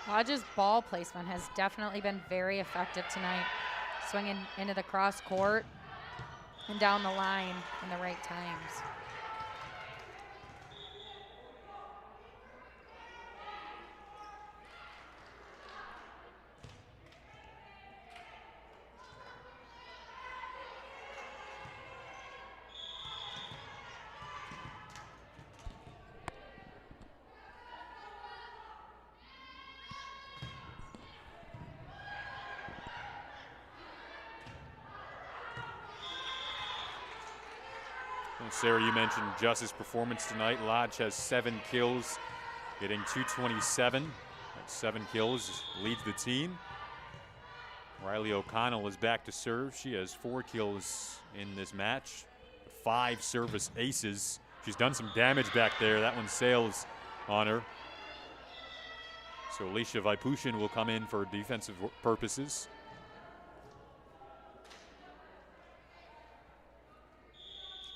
Lodge's ball placement has definitely been very effective tonight. Swinging into the cross court and down the line in the right times. Sarah, you mentioned Just's performance tonight. Lodge has 7 kills, getting 227. That's 7 kills, leads the team. Riley O'Connell is back to serve. She has 4 kills in this match, 5 service aces. She's done some damage back there. That one sails on her. So Alicia Vipushin will come in for defensive purposes.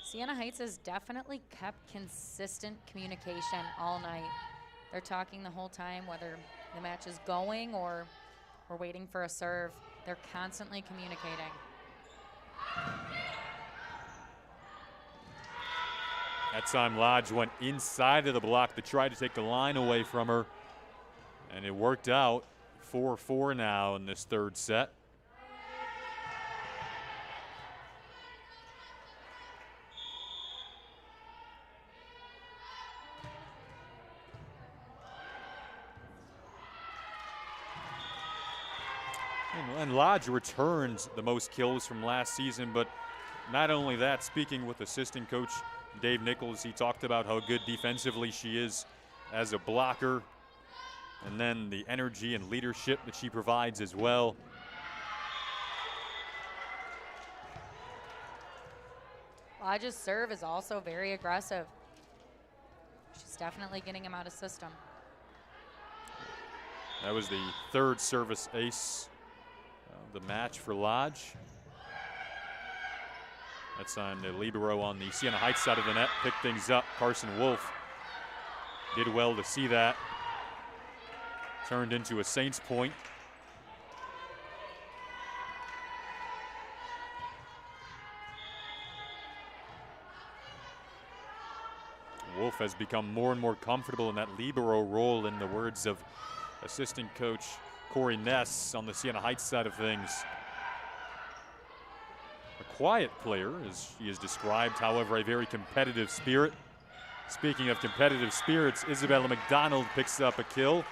Siena Heights has definitely kept consistent communication all night. They're talking the whole time, whether the match is going or we're waiting for a serve. They're constantly communicating. That time Lodge went inside of the block to try to take the line away from her. And it worked out. 4-4 now in this 3rd set. And Lodge returns the most kills from last season, but not only that, speaking with assistant coach Dave Nichols, he talked about how good defensively she is as a blocker, and then the energy and leadership that she provides as well. Lodge's serve is also very aggressive. She's definitely getting him out of system. That was the third service ace of the match for Lodge. That's on the libero on the Siena Heights side of the net. Picked things up. Carson Wolf did well to see that. Turned into a Saints point. Wolf has become more and more comfortable in that libero role, in the words of assistant coach Corey Ness on the Siena Heights side of things. A quiet player, as she is described, however, a very competitive spirit. Speaking of competitive spirits, Isabella McDonald picks up a kill.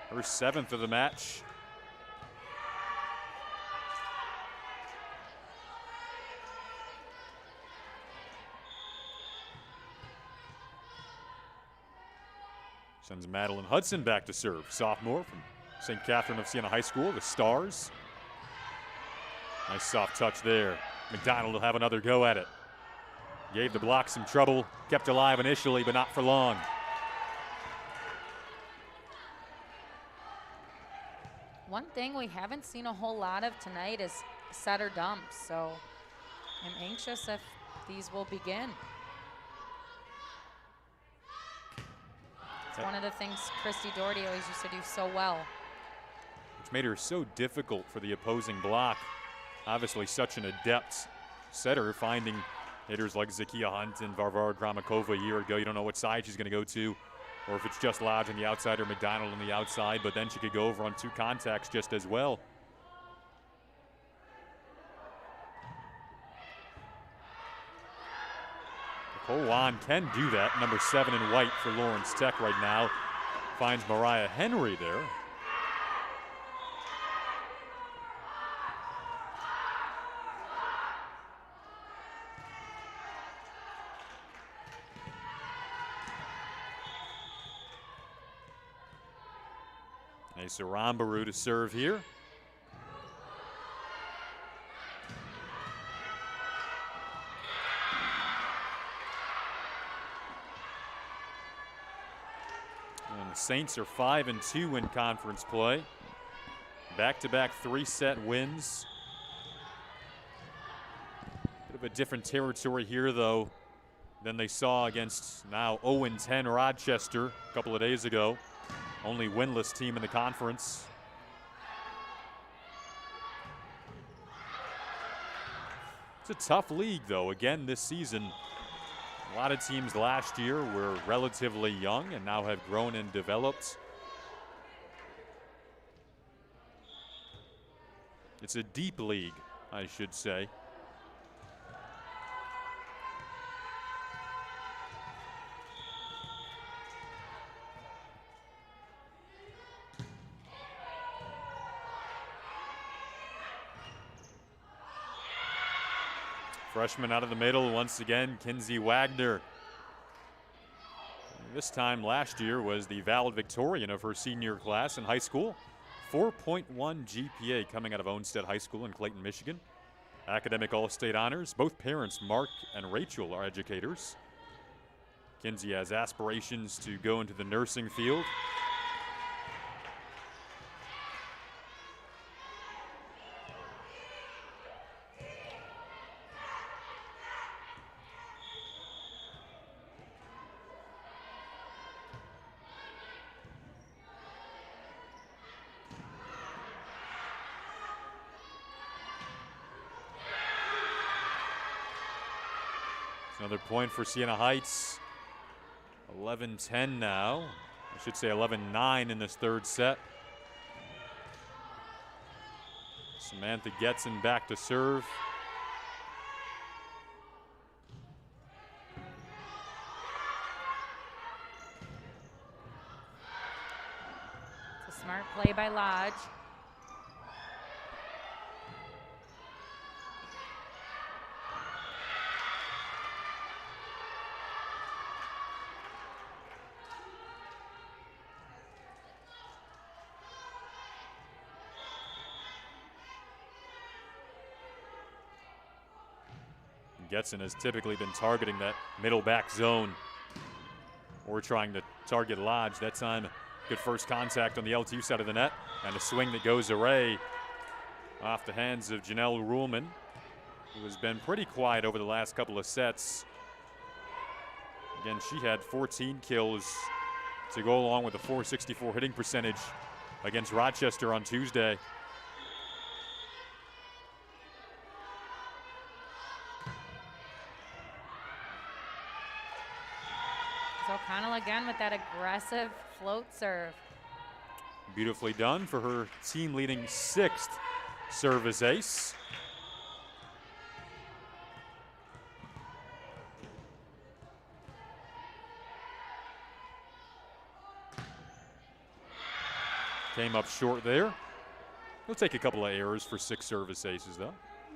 Her 7th of the match. Sends Madeline Hudson back to serve. Sophomore from St. Catherine of Siena High School, the Stars. Nice soft touch there. McDonald will have another go at it. Gave the block some trouble. Kept alive initially, but not for long. One thing we haven't seen a whole lot of tonight is setter dumps, so I'm anxious if these will begin. It's one of the things Christy Doherty always used to do so well. Which made her so difficult for the opposing block. Obviously such an adept setter, finding hitters like Zakia Hunt and Varvara Gramakova a year ago. You don't know what side she's going to go to, or if it's just Lodge on the outside or McDonald on the outside, but then she could go over on 2 contacts just as well. Nicole Wan can do that. Number 7 in white for Lawrence Tech right now. Finds Mariah Henry there. Asa Rambaru to serve here. And the Saints are 5-2 in conference play. Back-to-back 3-set wins. Bit of a different territory here, though, than they saw against now 0-10 Rochester a couple of days ago. Only winless team in the conference. It's a tough league, though. Again, this season, a lot of teams last year were relatively young and now have grown and developed. It's a deep league, I should say. Freshman out of the middle once again, Kinsey Wagner. This time last year was the valedictorian of her senior class in high school. 4.1 GPA coming out of Olmsted High School in Clayton, Michigan. Academic All-State honors. Both parents, Mark and Rachel, are educators. Kinsey has aspirations to go into the nursing field. Another point for Siena Heights. 11-10 now. I should say 11-9 in this third set. Samantha Getson back to serve. It's a smart play by Lodge. Getson has typically been targeting that middle back zone or trying to target Lodge. That time, good first contact on the LTU side of the net, and a swing that goes away off the hands of Janelle Ruhlman, who has been pretty quiet over the last couple of sets. Again, she had 14 kills to go along with a .464 hitting percentage against Rochester on Tuesday. So O'Connell again with that aggressive float serve. Beautifully done for her team leading 6th service ace. Came up short there. He'll take a couple of errors for 6 service aces, though.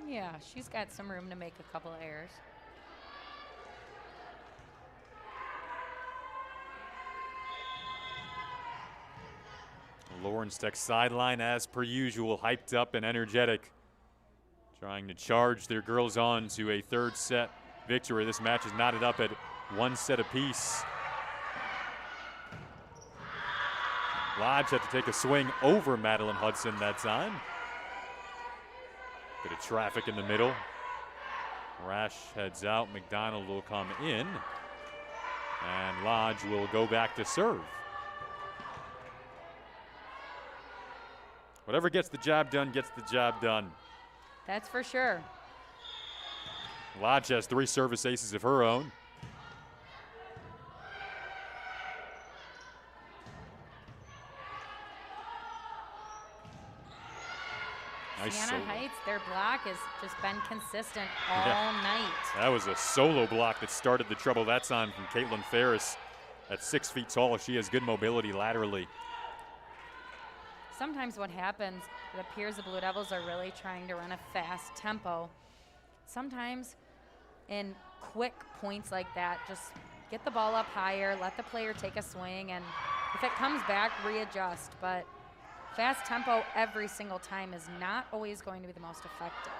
Yeah, she's got some room to make a couple of errors. Lawrence Tech sideline, as per usual, hyped up and energetic, trying to charge their girls on to a 3rd set victory. This match is knotted up at 1 set apiece. Lodge had to take a swing over Madeline Hudson that time. Bit of traffic in the middle. Rash heads out. McDonald will come in. And Lodge will go back to serve. Whatever gets the job done, gets the job done. That's for sure. Lodge has 3 service aces of her own. Nice Siena solo. Heights, their block has just been consistent all night. That was a solo block that started the trouble that time from Caitlin Ferris. At 6 feet tall, she has good mobility laterally. Sometimes what happens, it appears the Blue Devils are really trying to run a fast tempo. Sometimes in quick points like that, just get the ball up higher, let the player take a swing, and if it comes back, readjust. But fast tempo every single time is not always going to be the most effective.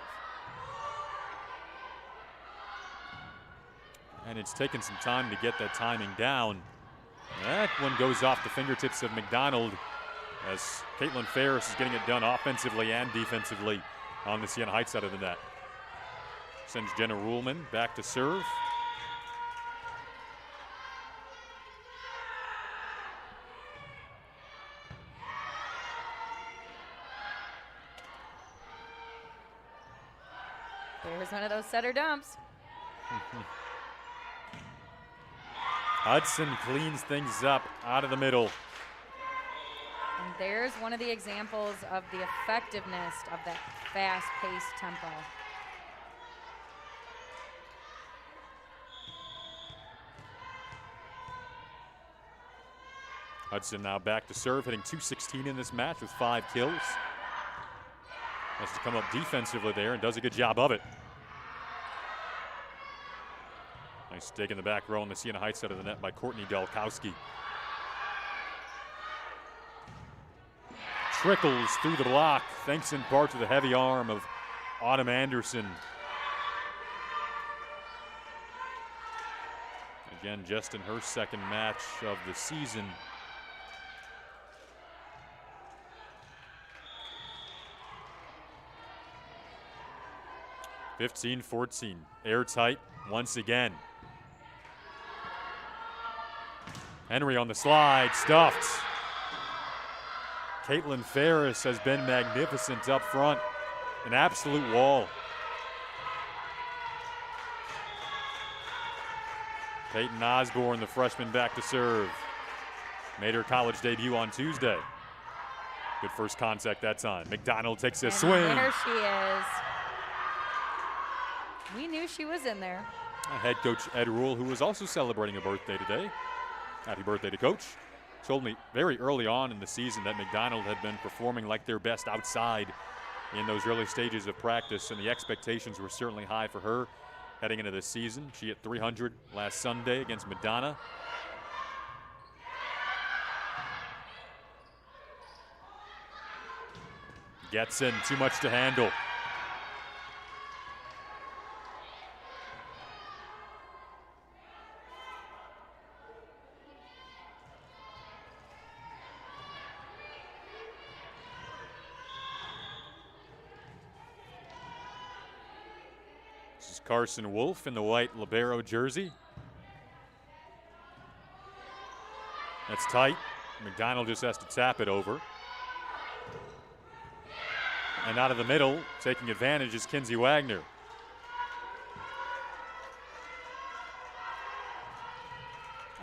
And it's taken some time to get that timing down. That one goes off the fingertips of McDonald as Caitlin Ferris is getting it done offensively and defensively on the Siena Heights side of the net. Sends Jenna Ruhlman back to serve. There's one of those setter dumps. Hudson cleans things up out of the middle. And there's one of the examples of the effectiveness of that fast-paced tempo. Hudson now back to serve, hitting .216 in this match with 5 kills. Has to come up defensively there and does a good job of it. Nice dig in the back row on the Siena Heights side of the net by Courtney Dalkowski. Trickles through the block, thanks in part to the heavy arm of Autumn Anderson. Again, just in her 2nd match of the season. (15-14), airtight once again. Henry on the slide, stuffed. Caitlin Ferris has been magnificent up front, an absolute wall. Peyton Osborne, the freshman, back to serve. Made her college debut on Tuesday. Good first contact that time. McDonald takes a swing. There she is. We knew she was in there. Head coach Ed Rule, who was also celebrating a birthday today. Happy birthday to Coach. Told me very early on in the season that McDonald had been performing like their best outside in those early stages of practice, and the expectations were certainly high for her heading into this season. She hit .300 last Sunday against Madonna. Gets in, too much to handle. This is Carson Wolf in the white libero jersey. That's tight. McDonald just has to tap it over. And out of the middle, taking advantage is Kinsey Wagner.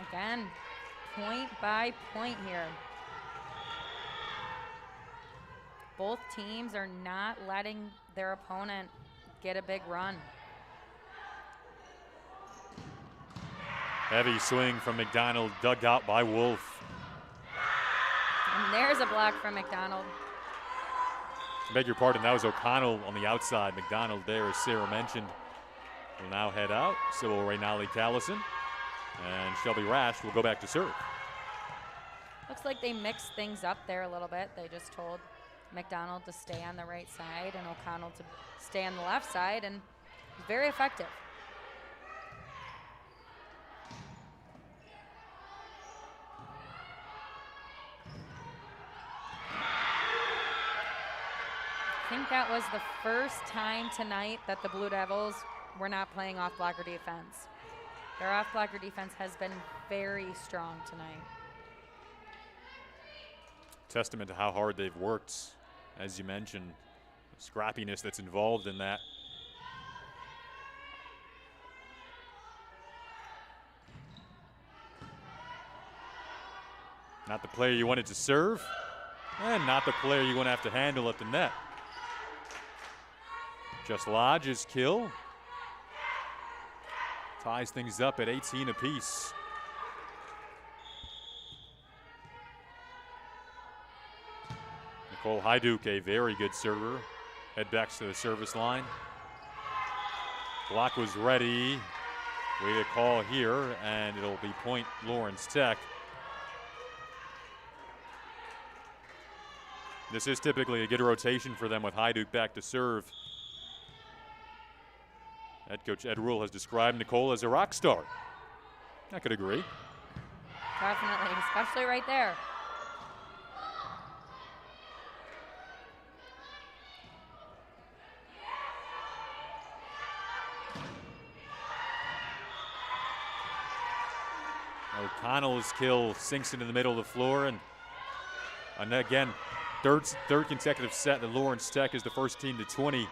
Again, point by point here. Both teams are not letting their opponent get a big run. Heavy swing from McDonald, dug out by Wolf. And there's a block from McDonald. Beg your pardon, that was O'Connell on the outside. McDonald there, as Sarah mentioned, will now head out. So will Raynali Callison. And Shelby Rash will go back to serve. Looks like they mixed things up there a little bit. They just told McDonald to stay on the right side and O'Connell to stay on the left side, and very effective. I think that was the first time tonight that the Blue Devils were not playing off blocker defense. Their off blocker defense has been very strong tonight. Testament to how hard they've worked, as you mentioned, the scrappiness that's involved in that. Not the player you wanted to serve, and not the player you want to have to handle at the net. Just Lodge's kill ties things up at 18 apiece. Nicole Hyduk, a very good server, head back to the service line. Block was ready. Way to call here, and it'll be point Lawrence Tech. This is typically a good rotation for them with Hyduk back to serve. Head coach Ed Rule has described Nicole as a rock star. I could agree. Definitely, especially right there. O'Connell's kill sinks into the middle of the floor, and again, third consecutive set that Lawrence Tech is the first team to 20.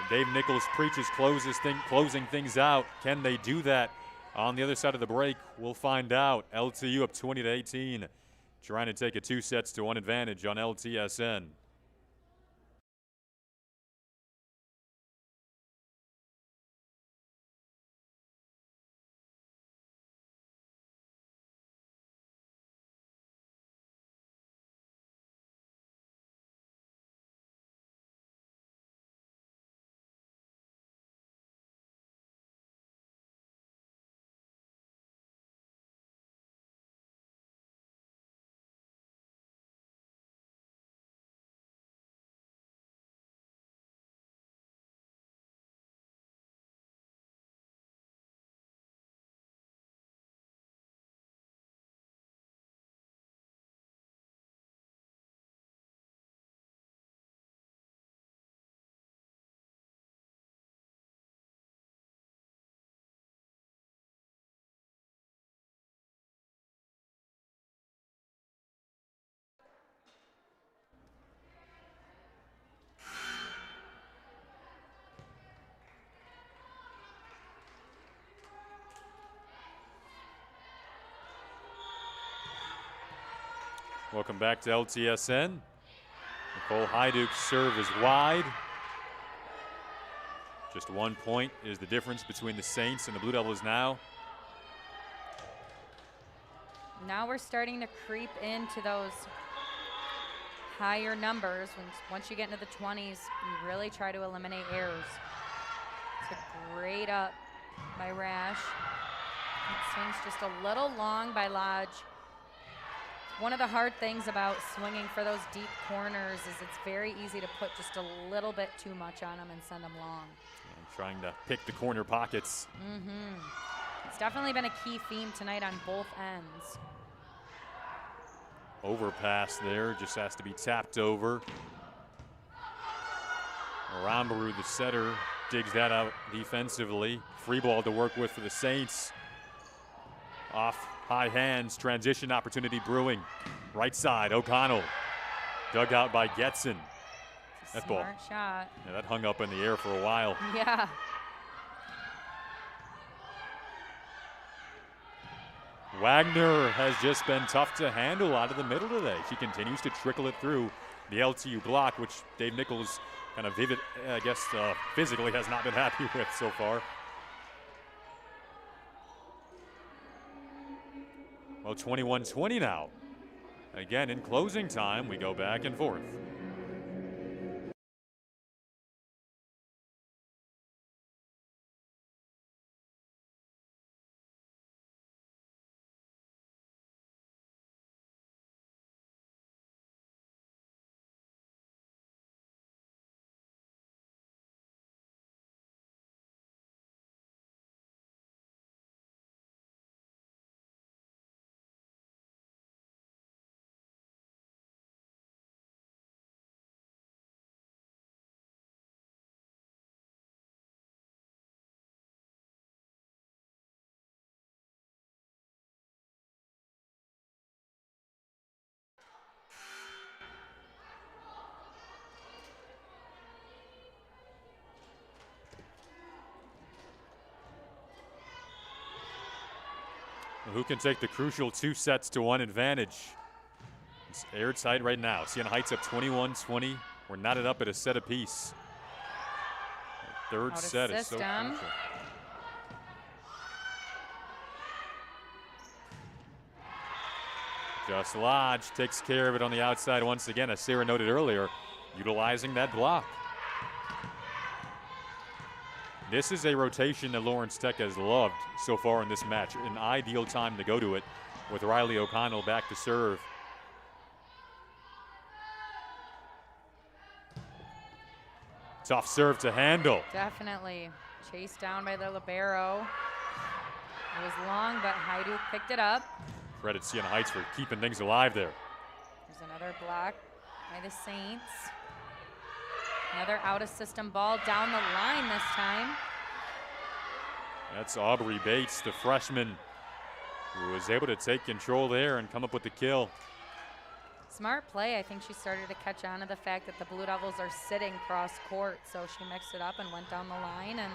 Dave Nichols preaches closing things out. Can they do that on the other side of the break? We'll find out. LTU up 20-18, trying to take a 2-1 advantage on LTSN. Welcome back to LTSN. Nicole Hyduk's serve is wide. Just 1 point is the difference between the Saints and the Blue Devils now. Now we're starting to creep into those higher numbers. Once you get into the 20s, you really try to eliminate errors. It's a great up by Rash. It swings just a little long by Lodge. One of the hard things about swinging for those deep corners is it's very easy to put just a little bit too much on them and send them long. And trying to pick the corner pockets. It's definitely been a key theme tonight on both ends. Overpass there, just has to be tapped over. Arambaru, the setter, digs that out defensively. Free ball to work with for the Saints. Off high hands, transition opportunity brewing. Right side, O'Connell. Dug out by Getson. That ball. Smart shot. Yeah, that hung up in the air for a while. Yeah. Wagner has just been tough to handle out of the middle today. She continues to trickle it through the LTU block, which Dave Nichols kind of physically has not been happy with so far. Well, 21-20 now. Again, in closing time, we go back and forth. Who can take the crucial 2-1 advantage? It's airtight right now. Siena Heights up 21-20. We're knotted up at a set apiece. The third set is so crucial. Just Lodge takes care of it on the outside once again, as Sarah noted earlier, utilizing that block. This is a rotation that Lawrence Tech has loved so far in this match. An ideal time to go to it with Riley O'Connell back to serve. Tough serve to handle. Definitely. Chased down by the libero. It was long, but Haidu picked it up. Credit Siena Heights for keeping things alive there. There's another block by the Saints. Another out-of-system ball down the line this time. That's Aubrey Bates, the freshman, who was able to take control there and come up with the kill. Smart play. I think she started to catch on to the fact that the Blue Devils are sitting cross court, so she mixed it up and went down the line, and,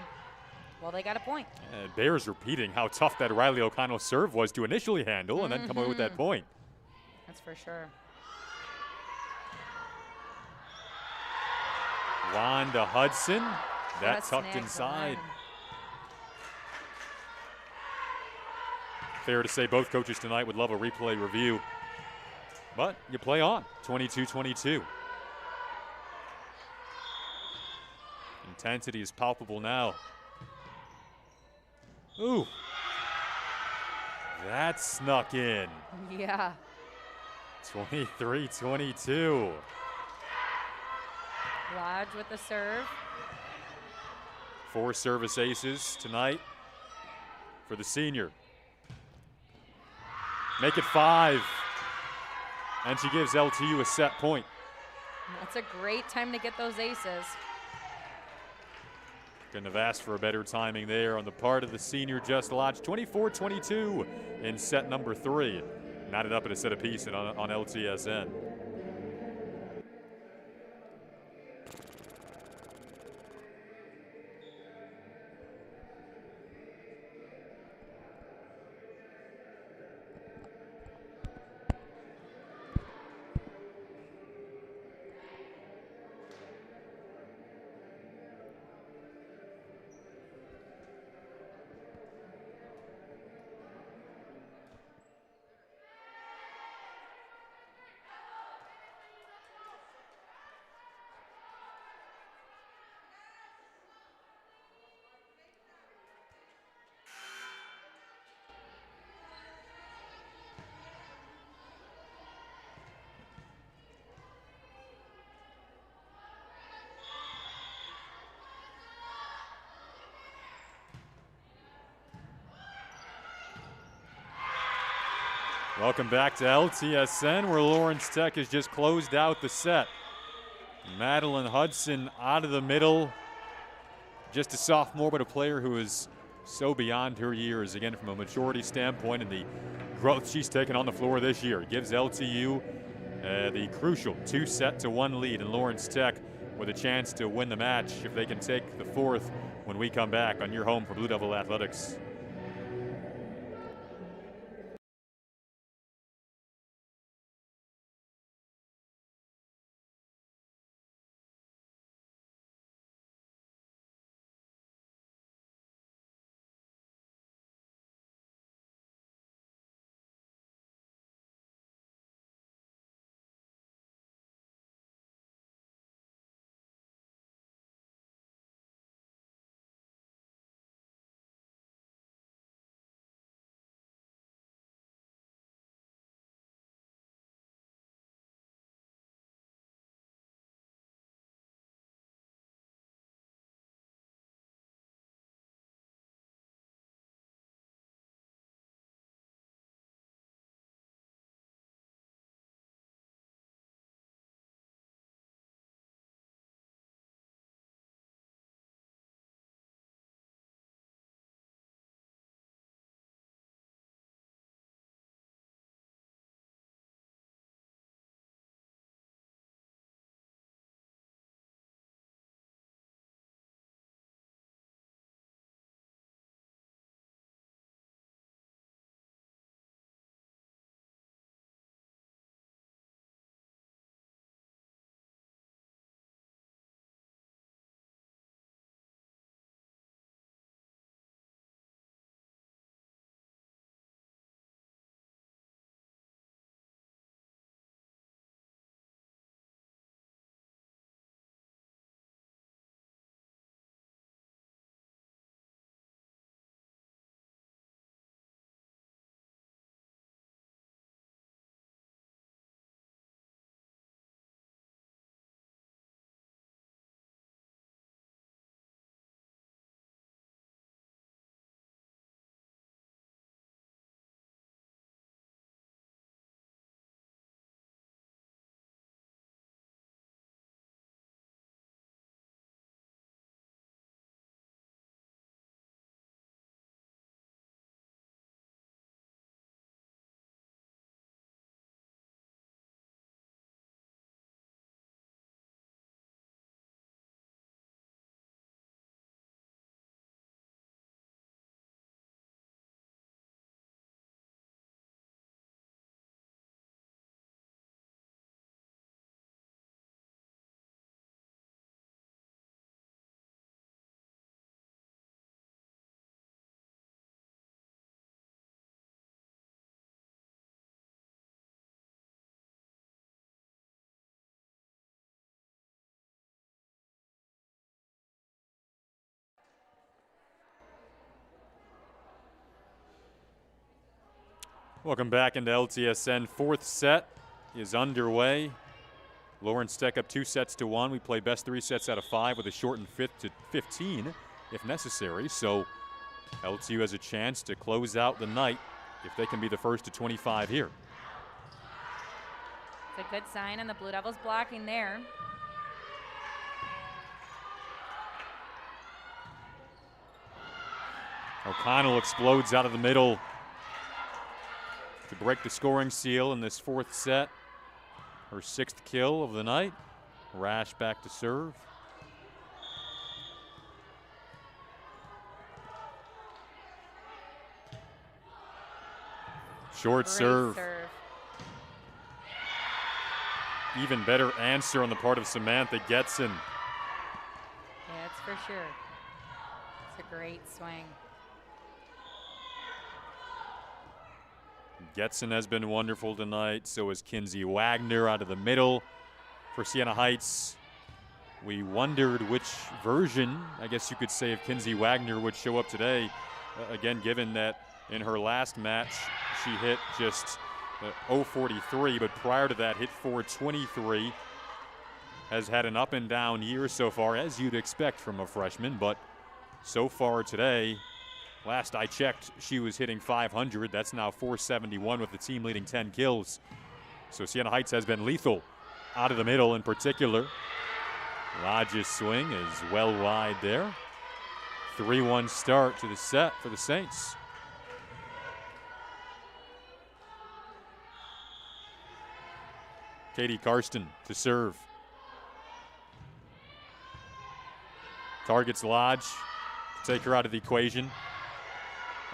well, they got a point. And Bears repeating how tough that Riley O'Connell serve was to initially handle and then come away with that point. That's for sure. Wanda Hudson, that tucked inside. Fair to say both coaches tonight would love a replay review, but you play on, 22-22. Intensity is palpable now. Ooh, that snuck in. Yeah. 23-22. Lodge with the serve. 4 service aces tonight for the senior. Make it 5. And she gives LTU a set point. That's a great time to get those aces. Couldn't have asked for a better timing there on the part of the senior Just Lodge. 24-22 in set number 3. Knotted up at a set apiece on LTSN. Welcome back to LTSN, where Lawrence Tech has just closed out the set. Madeline Hudson out of the middle. just a sophomore, but a player who is so beyond her years, again, from a maturity standpoint and the growth she's taken on the floor this year. Gives LTU the crucial 2-1 lead in Lawrence Tech, with a chance to win the match if they can take the fourth when we come back on your home for Blue Devil Athletics. Welcome back into LTSN. Fourth set is underway. Lawrence Tech up 2-1. We play best 3 sets out of 5 with a shortened fifth to 15 if necessary. So LTU has a chance to close out the night if they can be the first to 25 here. It's a good sign, and the Blue Devils blocking there. O'Connell explodes out of the middle to break the scoring seal in this fourth set. Her 6th kill of the night. Rash back to serve. Short serve. Even better answer on the part of Samantha Getson. Yeah, that's for sure. It's a great swing. Getson has been wonderful tonight. So is Kinsey Wagner out of the middle for Siena Heights. We wondered which version, I guess you could say, of Kinsey Wagner would show up today. Again, given that in her last match, she hit just .043, but prior to that, hit .423. Has had an up and down year so far, as you'd expect from a freshman, but so far today, last I checked, she was hitting .500. That's now .471 with the team leading 10 kills. So Siena Heights has been lethal out of the middle in particular. Lodge's swing is well wide there. 3-1 start to the set for the Saints. Katie Karsten to serve. Targets Lodge to take her out of the equation.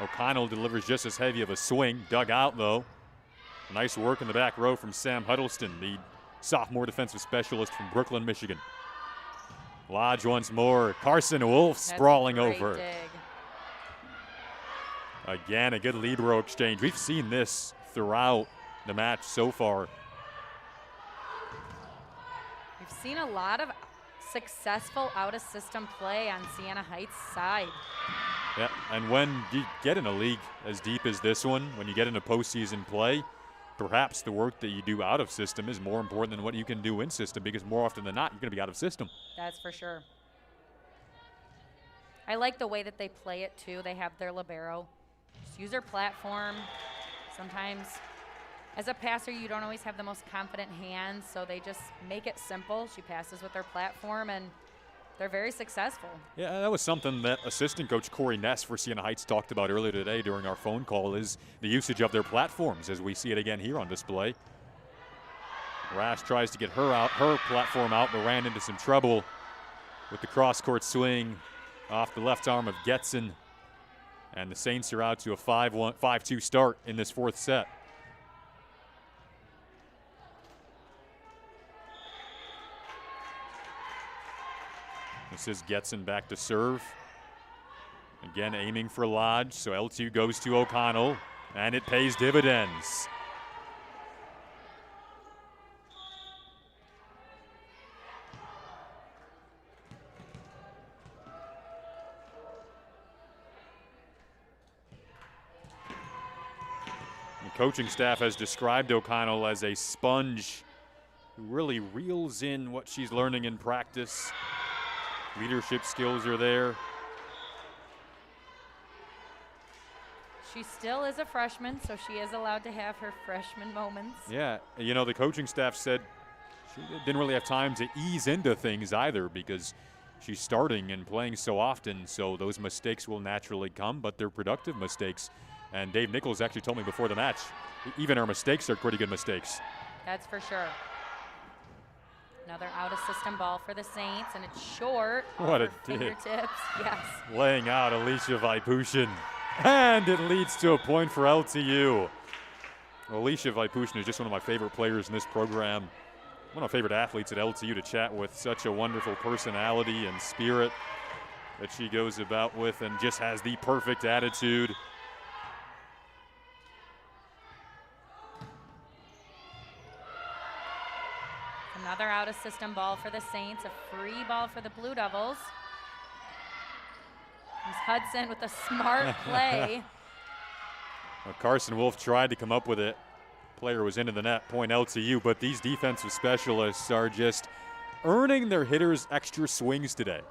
O'Connell delivers just as heavy of a swing. Dug out, though. Nice work in the back row from Sam Huddleston, the sophomore defensive specialist from Brooklyn, Michigan. Lodge once more. Carson Wolf sprawling over. Dig. Again, a good libero exchange. We've seen this throughout the match so far. We've seen a lot of successful out-of-system play on Siena Heights' side. Yeah, and when you get in a league as deep as this one, when you get into postseason play, perhaps the work that you do out of system is more important than what you can do in system, because more often than not, you're going to be out of system. That's for sure. I like the way that they play it, too. They have their libero. Just use their platform. Sometimes, as a passer, you don't always have the most confident hands, so they just make it simple. She passes with their platform, and they're very successful. Yeah, that was something that assistant coach Corey Ness for Siena Heights talked about earlier today during our phone call, is the usage of their platforms, as we see it again here on display. Rash tries to get her platform out, but ran into some trouble with the cross-court swing off the left arm of Getson. And the Saints are out to a 5-2 start in this fourth set. This is Getson back to serve. Again, aiming for Lodge, so L2 goes to O'Connell, and it pays dividends. The coaching staff has described O'Connell as a sponge who really reels in what she's learning in practice. Leadership skills are there. She still is a freshman, so she is allowed to have her freshman moments. Yeah, you know, the coaching staff said she didn't really have time to ease into things either, because she's starting and playing so often, so those mistakes will naturally come, but they're productive mistakes. And Dave Nichols actually told me before the match, even our mistakes are pretty good mistakes. That's for sure. Another out-of-system ball for the Saints, and it's short. What a fingertips. Yes. Laying out Alicia Vipushin. And it leads to a point for LTU. Alicia Vipushin is just one of my favorite players in this program. One of my favorite athletes at LTU to chat with. Such a wonderful personality and spirit that she goes about with, and just has the perfect attitude. Another out-of-system ball for the Saints, a free ball for the Blue Devils. Here's Hudson with a smart play. Well, Carson Wolf tried to come up with it. Player was into the net, point LTU, but these defensive specialists are just earning their hitters extra swings today.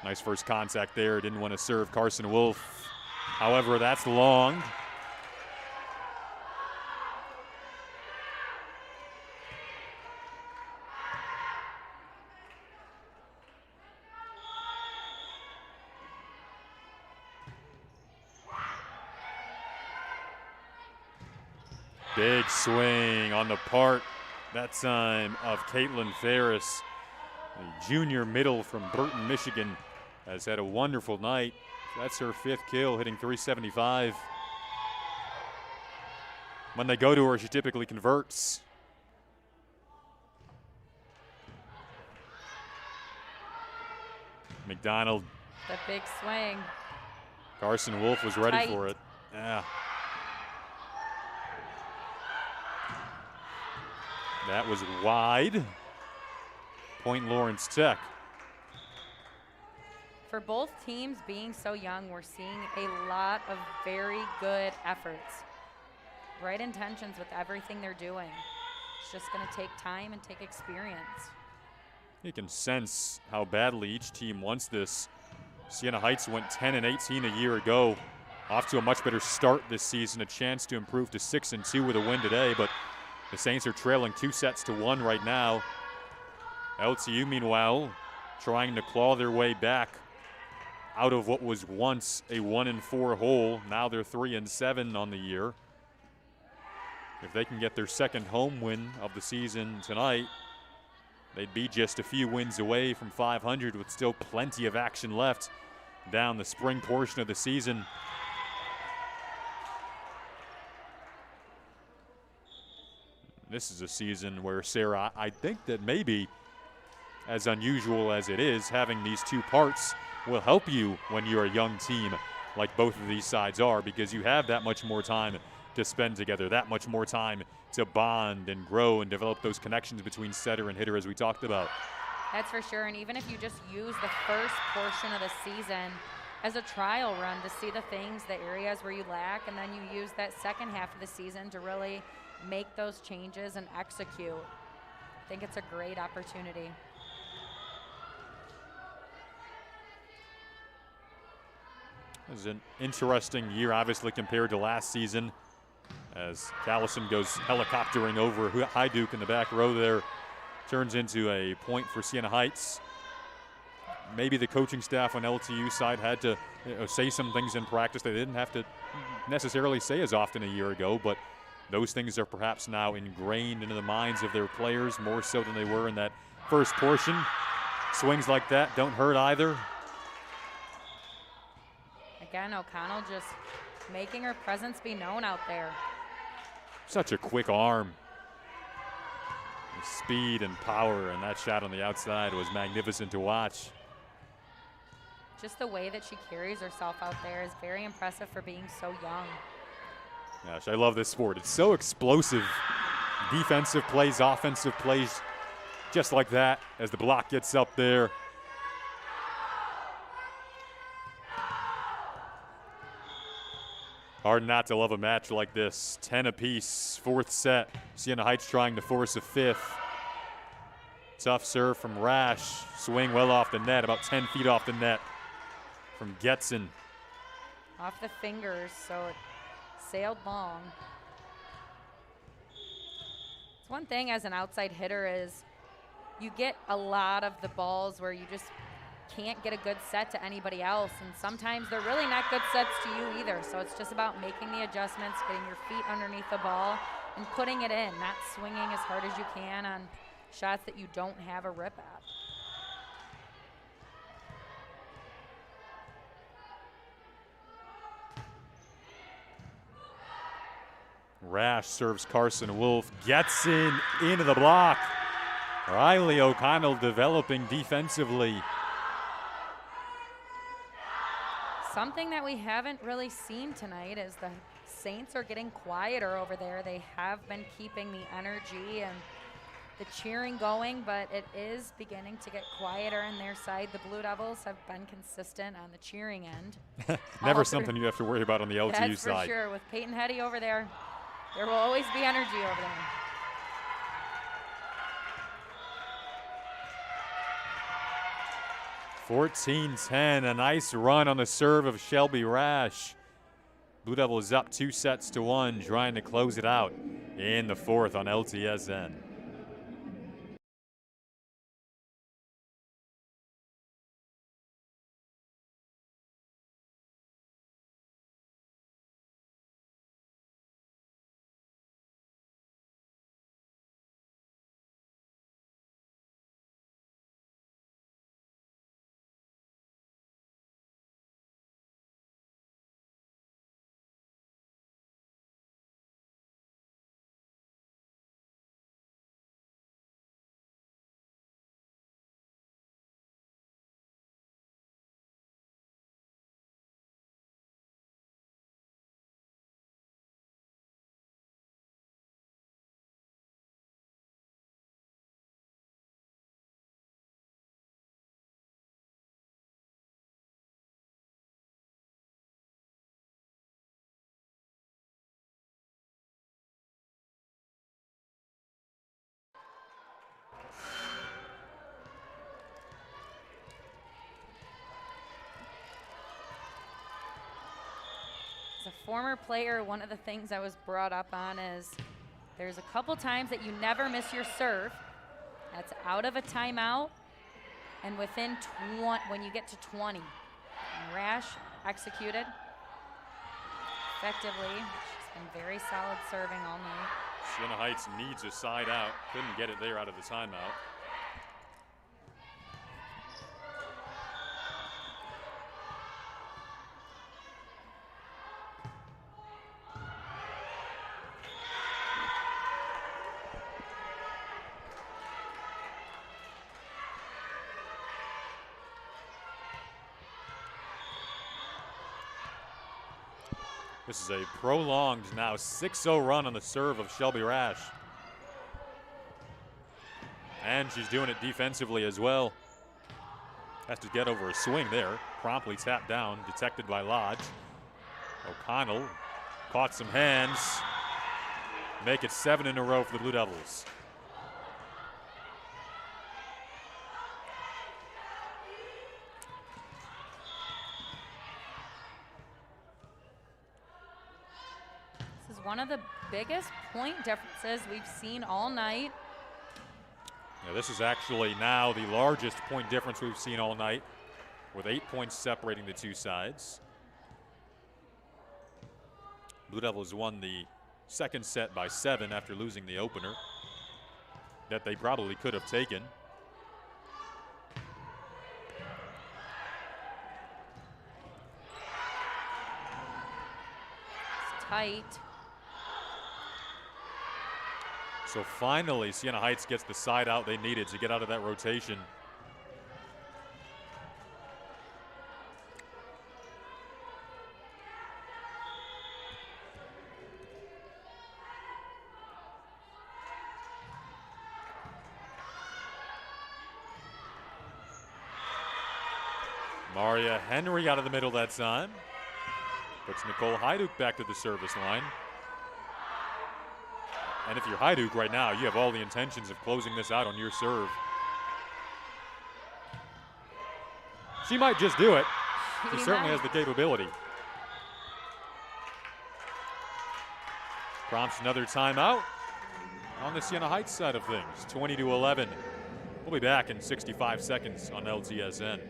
Nice first contact there. Didn't want to serve Carson Wolf. However, that's long. Big swing on the part, that time, of Caitlin Ferris, a junior middle from Burton, Michigan. Has had a wonderful night. That's her 5th kill, hitting .375. When they go to her, she typically converts. McDonald. The big swing. Carson Wolf was ready for it. Yeah. That was wide. Point Lawrence Tech. For both teams being so young, we're seeing a lot of very good efforts. Right intentions with everything they're doing. It's just going to take time and take experience. You can sense how badly each team wants this. Siena Heights went 10-18 a year ago. off to a much better start this season, a chance to improve to 6-2 with a win today, but the Saints are trailing 2-1 right now. LTU, meanwhile, trying to claw their way back out of what was once a 1-4 hole. Now they're 3-7 on the year. If they can get their second home win of the season tonight, they'd be just a few wins away from 500 with still plenty of action left down the spring portion of the season. This is a season where, Sarah, I think that maybe, as unusual as it is, having these two parts will help you when you're a young team like both of these sides are, because you have that much more time to spend together, that much more time to bond and grow and develop those connections between setter and hitter, as we talked about. That's for sure. And even if you just use the first portion of the season as a trial run to see the things, the areas where you lack, and then you use that second half of the season to really make those changes and execute, I think it's a great opportunity. It was an interesting year, obviously, compared to last season, as Callison goes helicoptering over High Duke in the back row there. Turns into a point for Siena Heights. Maybe the coaching staff on LTU side had to say some things in practice they didn't have to necessarily say as often a year ago, but those things are perhaps now ingrained into the minds of their players more so than they were in that first portion. Swings like that don't hurt either. Again, O'Connell just making her presence be known out there. Such a quick arm. The speed and power, and that shot on the outside was magnificent to watch. Just the way that she carries herself out there is very impressive for being so young. Gosh, I love this sport. It's so explosive. Defensive plays, offensive plays, just like that as the block gets up there. Hard not to love a match like this. 10 apiece, fourth set. Siena Heights trying to force a fifth. Tough serve from Rash. Swing well off the net, about 10 feet off the net from Getson. Off the fingers, so it sailed long. It's one thing as an outside hitter is you get a lot of the balls where you just can't get a good set to anybody else, and sometimes they're really not good sets to you either. So it's just about making the adjustments, getting your feet underneath the ball and putting it in, not swinging as hard as you can on shots that you don't have a rip at. Rash serves Carson Wolf, gets into the block. Riley O'Connell developing defensively. Something that we haven't really seen tonight is the Saints are getting quieter over there. They have been keeping the energy and the cheering going, but it is beginning to get quieter on their side. The Blue Devils have been consistent on the cheering end. Never something you have to worry about on the LTU That's side. for sure. With Peyton Hetty over there, there will always be energy over there. (14-10), a nice run on the serve of Shelby Rash. Blue Devils up 2-1, trying to close it out in the fourth on LTSN. As a former player, one of the things I was brought up on is there's a couple times that you never miss your serve. That's out of a timeout and within when you get to 20. And Rash executed effectively. She's been very solid serving all night. Siena Heights needs a side out. Couldn't get it there out of the timeout. This is a prolonged now 6-0 run on the serve of Shelby Rash. And she's doing it defensively as well. Has to get over a swing there. Promptly tapped down, detected by Lodge. O'Connell caught some hands. Make it 7 in a row for the Blue Devils. One of the biggest point differences we've seen all night. Yeah, this is actually now the largest point difference we've seen all night, with 8 points separating the two sides. Blue Devils won the second set by 7 after losing the opener that they probably could have taken. It's tight. So finally, Siena Heights gets the side out they needed to get out of that rotation. Maria Henry out of the middle that time. Puts Nicole Hyduk back to the service line. And if you're Hyduk right now, you have all the intentions of closing this out on your serve. She might just do it. She certainly has the capability. Prompts another timeout on the Siena Heights side of things, 20-11. We'll be back in 65 seconds on LTSN.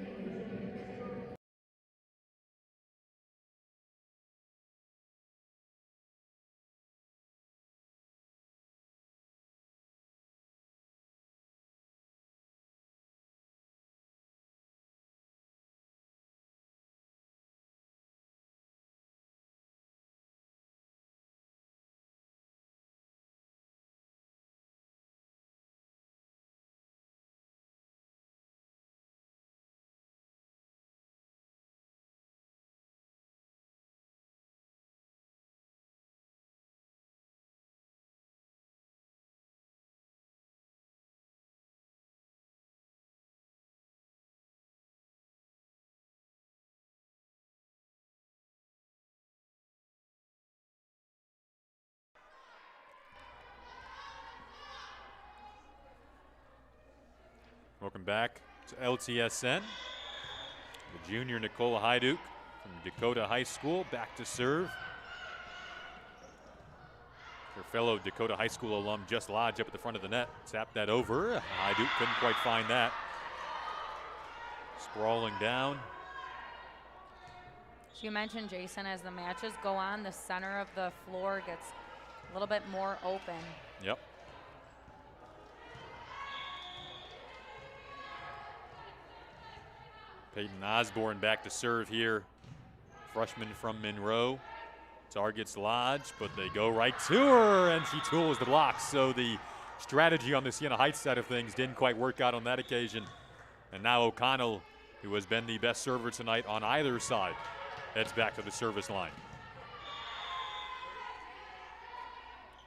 Welcome back to LTSN. The junior Nicole Hyduk from Dakota High School back to serve. Her fellow Dakota High School alum Just Lodge up at the front of the net. Tapped that over. Hyduk couldn't quite find that. Sprawling down. As you mentioned, Jason, as the matches go on, the center of the floor gets a little bit more open. Yep. Peyton Osborne back to serve here. Freshman from Monroe. Targets Lodge, but they go right to her, and she tools the block. So the strategy on the Siena Heights side of things didn't quite work out on that occasion. And now O'Connell, who has been the best server tonight on either side, heads back to the service line.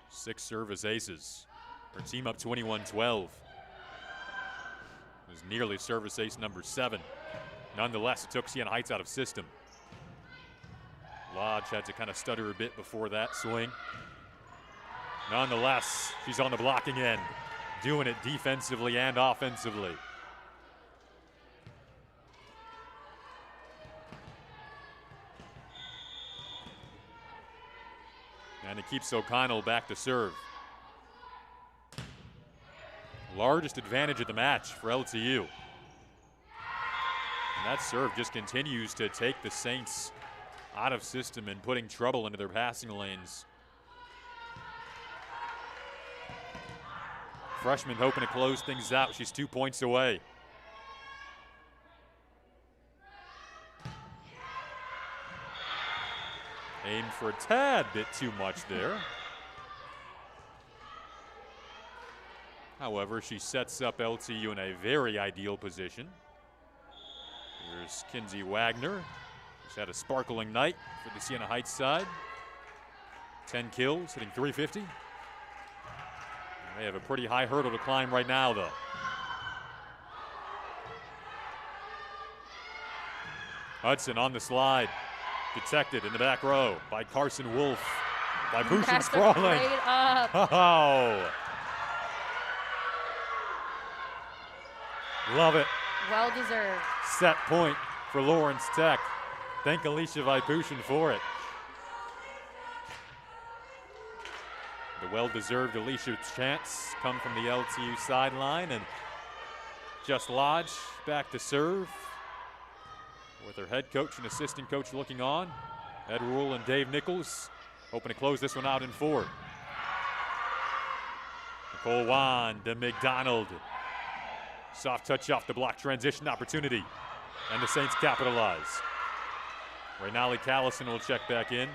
6 service aces. Her team up 21-12. It was nearly service ace number 7. Nonetheless, it took Siena Heights out of system. Lodge had to kind of stutter a bit before that swing. Nonetheless, she's on the blocking end, doing it defensively and offensively. And it keeps O'Connell back to serve. Largest advantage of the match for LTU. And that serve just continues to take the Saints out of system and putting trouble into their passing lanes. Freshman hoping to close things out. She's 2 points away. Aim for a tad bit too much there. However, she sets up LTU in a very ideal position. Here's Kinsey Wagner. She's had a sparkling night for the Siena Heights side. 10 kills, hitting .350. They have a pretty high hurdle to climb right now, though. Hudson on the slide. Detected in the back row by Carson Wolf. By Bushin sprawling. Oh. Love it. Well deserved. Set point for Lawrence Tech. Thank Alicia Vipushin for it. The well-deserved Alicia chance come from the LTU sideline, and Just Lodge back to serve with her head coach and assistant coach looking on. Ed Rule and Dave Nichols hoping to close this one out in 4. Nicole Wan to McDonald. Soft touch off the block, transition opportunity, and the Saints capitalize. Raynali Callison will check back in.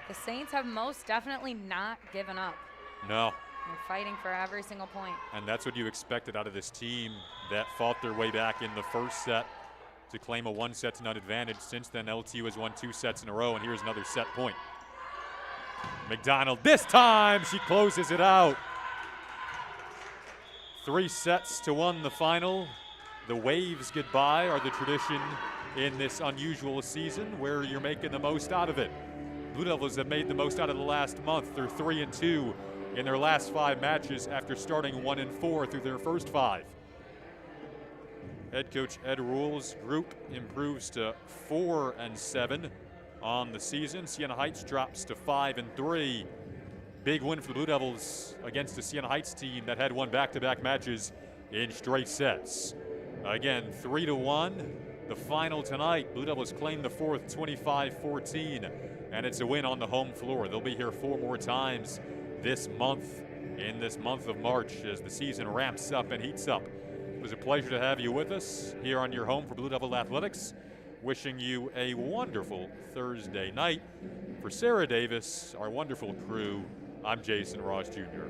The Saints have most definitely not given up. No. They're fighting for every single point. And that's what you expected out of this team that fought their way back in the first set to claim a 1-set-to-none advantage. Since then, LTU has won 2 sets in a row, and here's another set point. McDonald, this time she closes it out. 3-1 the final. The waves goodbye are the tradition in this unusual season where you're making the most out of it. Blue Devils have made the most out of the last month. They're 3-2 in their last 5 matches after starting 1-4 through their first 5. Head coach Ed Rule's group improves to 4-7 on the season. Siena Heights drops to 5-3. Big win for the Blue Devils against the Siena Heights team that had won back-to-back matches in straight sets. Again, 3-1. The final tonight, Blue Devils claim the 4th, 25-14, and it's a win on the home floor. They'll be here 4 more times this month, in this month of March, as the season ramps up and heats up. It was a pleasure to have you with us here on your home for Blue Devil Athletics. Wishing you a wonderful Thursday night. For Sarah Davis, our wonderful crew, I'm Jason Ross Jr.